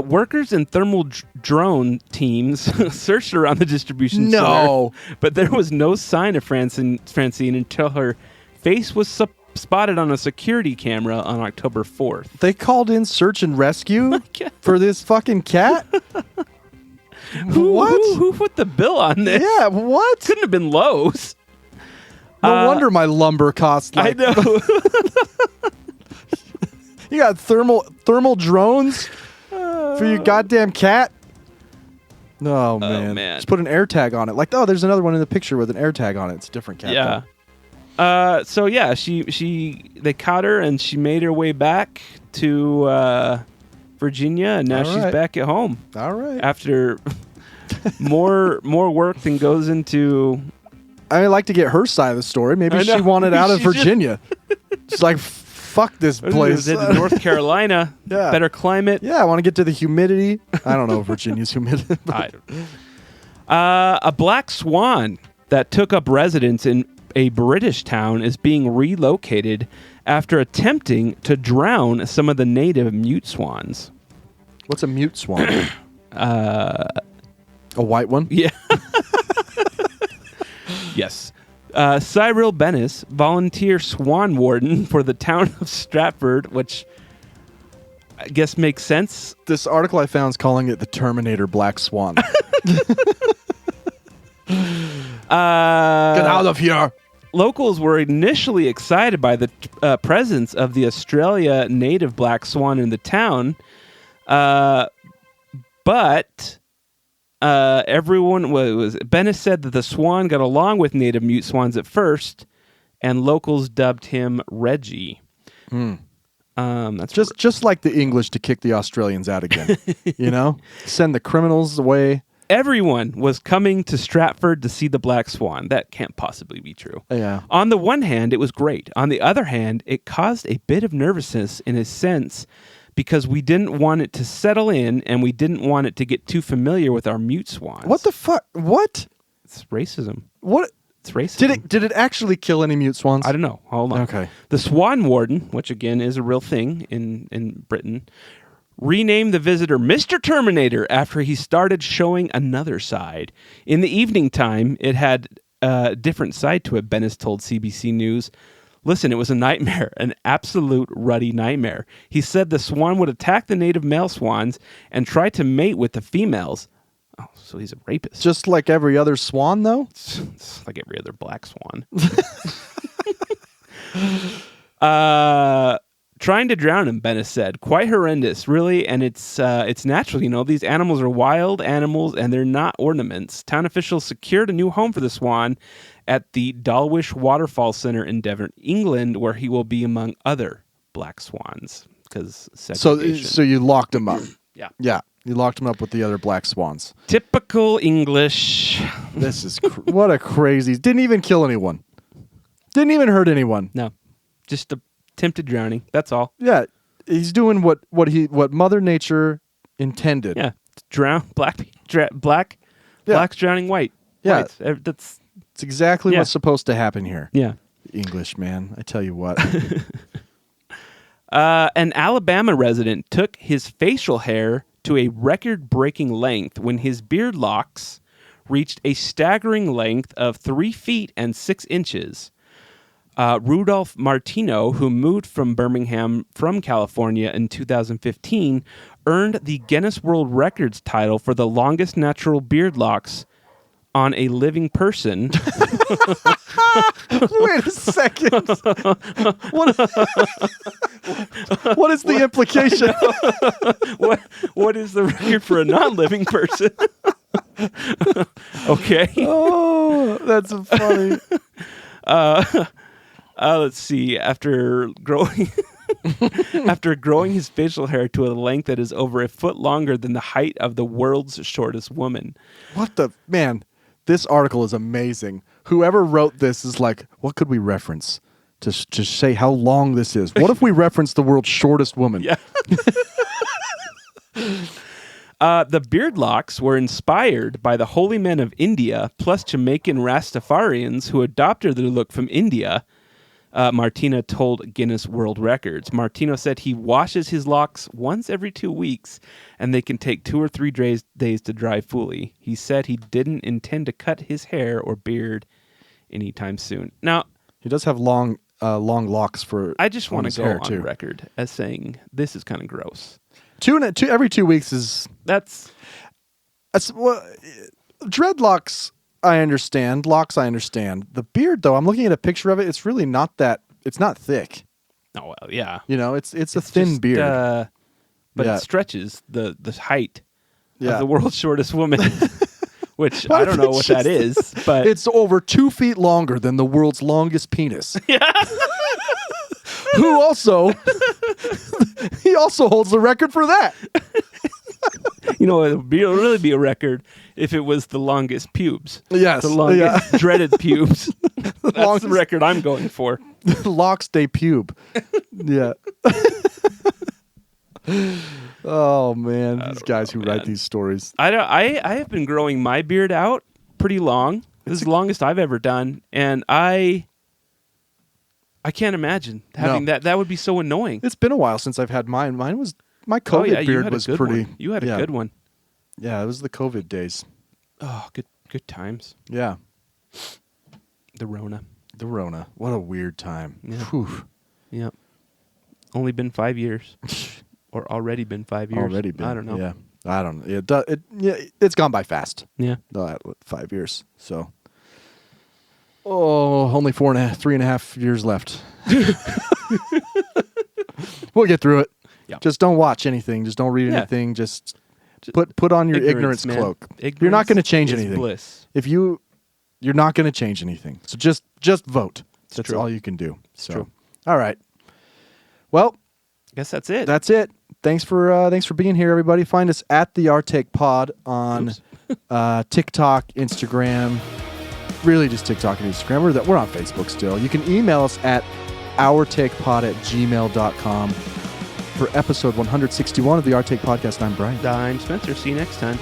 Workers and thermal drone teams searched around the distribution center, but there was no sign of Francine until her face was spotted on a security camera on October 4th. They called in search and rescue for this fucking cat? Who put the bill on this? Yeah, what? Couldn't have been Lowe's. No wonder my lumber costs like... I know. You got thermal drones for your goddamn cat? Oh, man. Just put an air tag on it. Like, there's another one in the picture with an air tag on it. It's a different cat. Yeah. So yeah, they caught her and she made her way back to Virginia, and now she's back at home. All right. After more work than goes into. I'd like to get her side of the story. Maybe she wanted out of Virginia. She's like, fuck this place. North Carolina, better climate. Yeah, I want to get to the humidity. I don't know Virginia's humidity. I don't know. A black swan that took up residence in a British town is being relocated after attempting to drown some of the native mute swans. What's a mute swan? A white one? Yeah. Yes. Cyril Bennis, volunteer swan warden for the town of Stratford, which I guess makes sense. This article I found is calling it the Terminator Black Swan. Get out of here. Locals were initially excited by the presence of the Australia native black swan in the town, but everyone was. Bennis said that the swan got along with native mute swans at first, and locals dubbed him Reggie. That's just like the English to kick the Australians out again. Send the criminals away. Everyone was coming to Stratford to see the black swan. That can't possibly be true. Yeah. On the one hand, it was great. On the other hand, it caused a bit of nervousness in a sense because we didn't want it to settle in and we didn't want it to get too familiar with our mute swans. What the fuck? What? It's racism. What? It's racism. Did it actually kill any mute swans? I don't know. Hold on. Okay. The Swan Warden, which again is a real thing in Britain, renamed the visitor Mr. Terminator after he started showing another side. In the evening time, it had a different side to it, Bennis told CBC News. Listen, it was a nightmare, an absolute ruddy nightmare. He said the swan would attack the native male swans and try to mate with the females. Oh, so he's a rapist. Just like every other swan, though? It's like every other black swan. Trying to drown him, Bennis said. Quite horrendous, really, and it's natural. You know, these animals are wild animals, and they're not ornaments. Town officials secured a new home for the swan at the Dulwich Waterfall Center in Devon, England, where he will be among other black swans. Because So you locked him up. Yeah. Yeah. You locked him up with the other black swans. Typical English. This is what a crazy. Didn't even kill anyone. Didn't even hurt anyone. No, just attempted drowning. That's all. Yeah, he's doing what Mother Nature intended. Yeah, drown blacks drowning white. Yeah, Whites. That's it's exactly what's supposed to happen here. Yeah, English, man. I tell you what. An Alabama resident took his facial hair to a record-breaking length when his beard locks reached a staggering length of 3 feet and 6 inches. Rudolph Martino, who moved from Birmingham from California in 2015, earned the Guinness World Records title for the longest natural beard locks on a living person. Wait a second. What is the implication? What is the record for a non-living person? Okay. Oh, that's funny. Let's see. After growing his facial hair to a length that is over a foot longer than the height of the world's shortest woman. What the man? This article is amazing. Whoever wrote this is like, what could we reference to say how long this is? What if we reference the world's shortest woman? Yeah. The beard locks were inspired by the holy men of India, plus Jamaican Rastafarians who adopted the look from India. Martino told Guinness World Records. Martino said he washes his locks once every 2 weeks, and they can take 2 or 3 days to dry fully. He said he didn't intend to cut his hair or beard anytime soon. Now, he does have long locks for. I just want to go on too. record as saying this is kind of gross. Every 2 weeks is that's well, dreadlocks. I understand. Locks, I understand. The beard, though, I'm looking at a picture of it. It's really not that. It's not thick. Oh well, yeah. You know, it's a thin just, beard, but it stretches the height of the world's shortest woman, which I don't know what that is, but it's over 2 feet longer than the world's longest penis. Yeah. Who also he also holds the record for that. You know, it would really be a record if it was the longest pubes. Yes. The longest dreaded pubes. That's the record I'm going for. Locks de pube. Yeah. Oh, man. These guys who write these stories. I have been growing my beard out pretty long. This is the longest I've ever done. And I can't imagine having that. That would be so annoying. It's been a while since I've had mine. My COVID beard was pretty. You had a good one. Yeah, it was the COVID days. Oh, good times. Yeah. The Rona. What a weird time. Yeah. Whew. Yep. Only been 5 years. Or already been 5 years. Already been. I don't know. Yeah. I don't know. It's gone by fast. Yeah. 5 years. So. Oh, only 3.5 years left. We'll get through it. Yep. Just don't watch anything. Just don't read anything. Just put on your ignorance cloak. You're not going to change anything. Bliss. If you're not going to change anything. So just vote. That's true. all you can do. It's true. All right. Well, I guess that's it. That's it. Thanks for being here, everybody. Find us at the Artake Pod on TikTok, Instagram. Really, just TikTok and Instagram. We're on Facebook still. You can email us at ourtakepod@gmail.com. for episode 161 of the Our Take Podcast. I'm Brian. I'm Spencer. See you next time.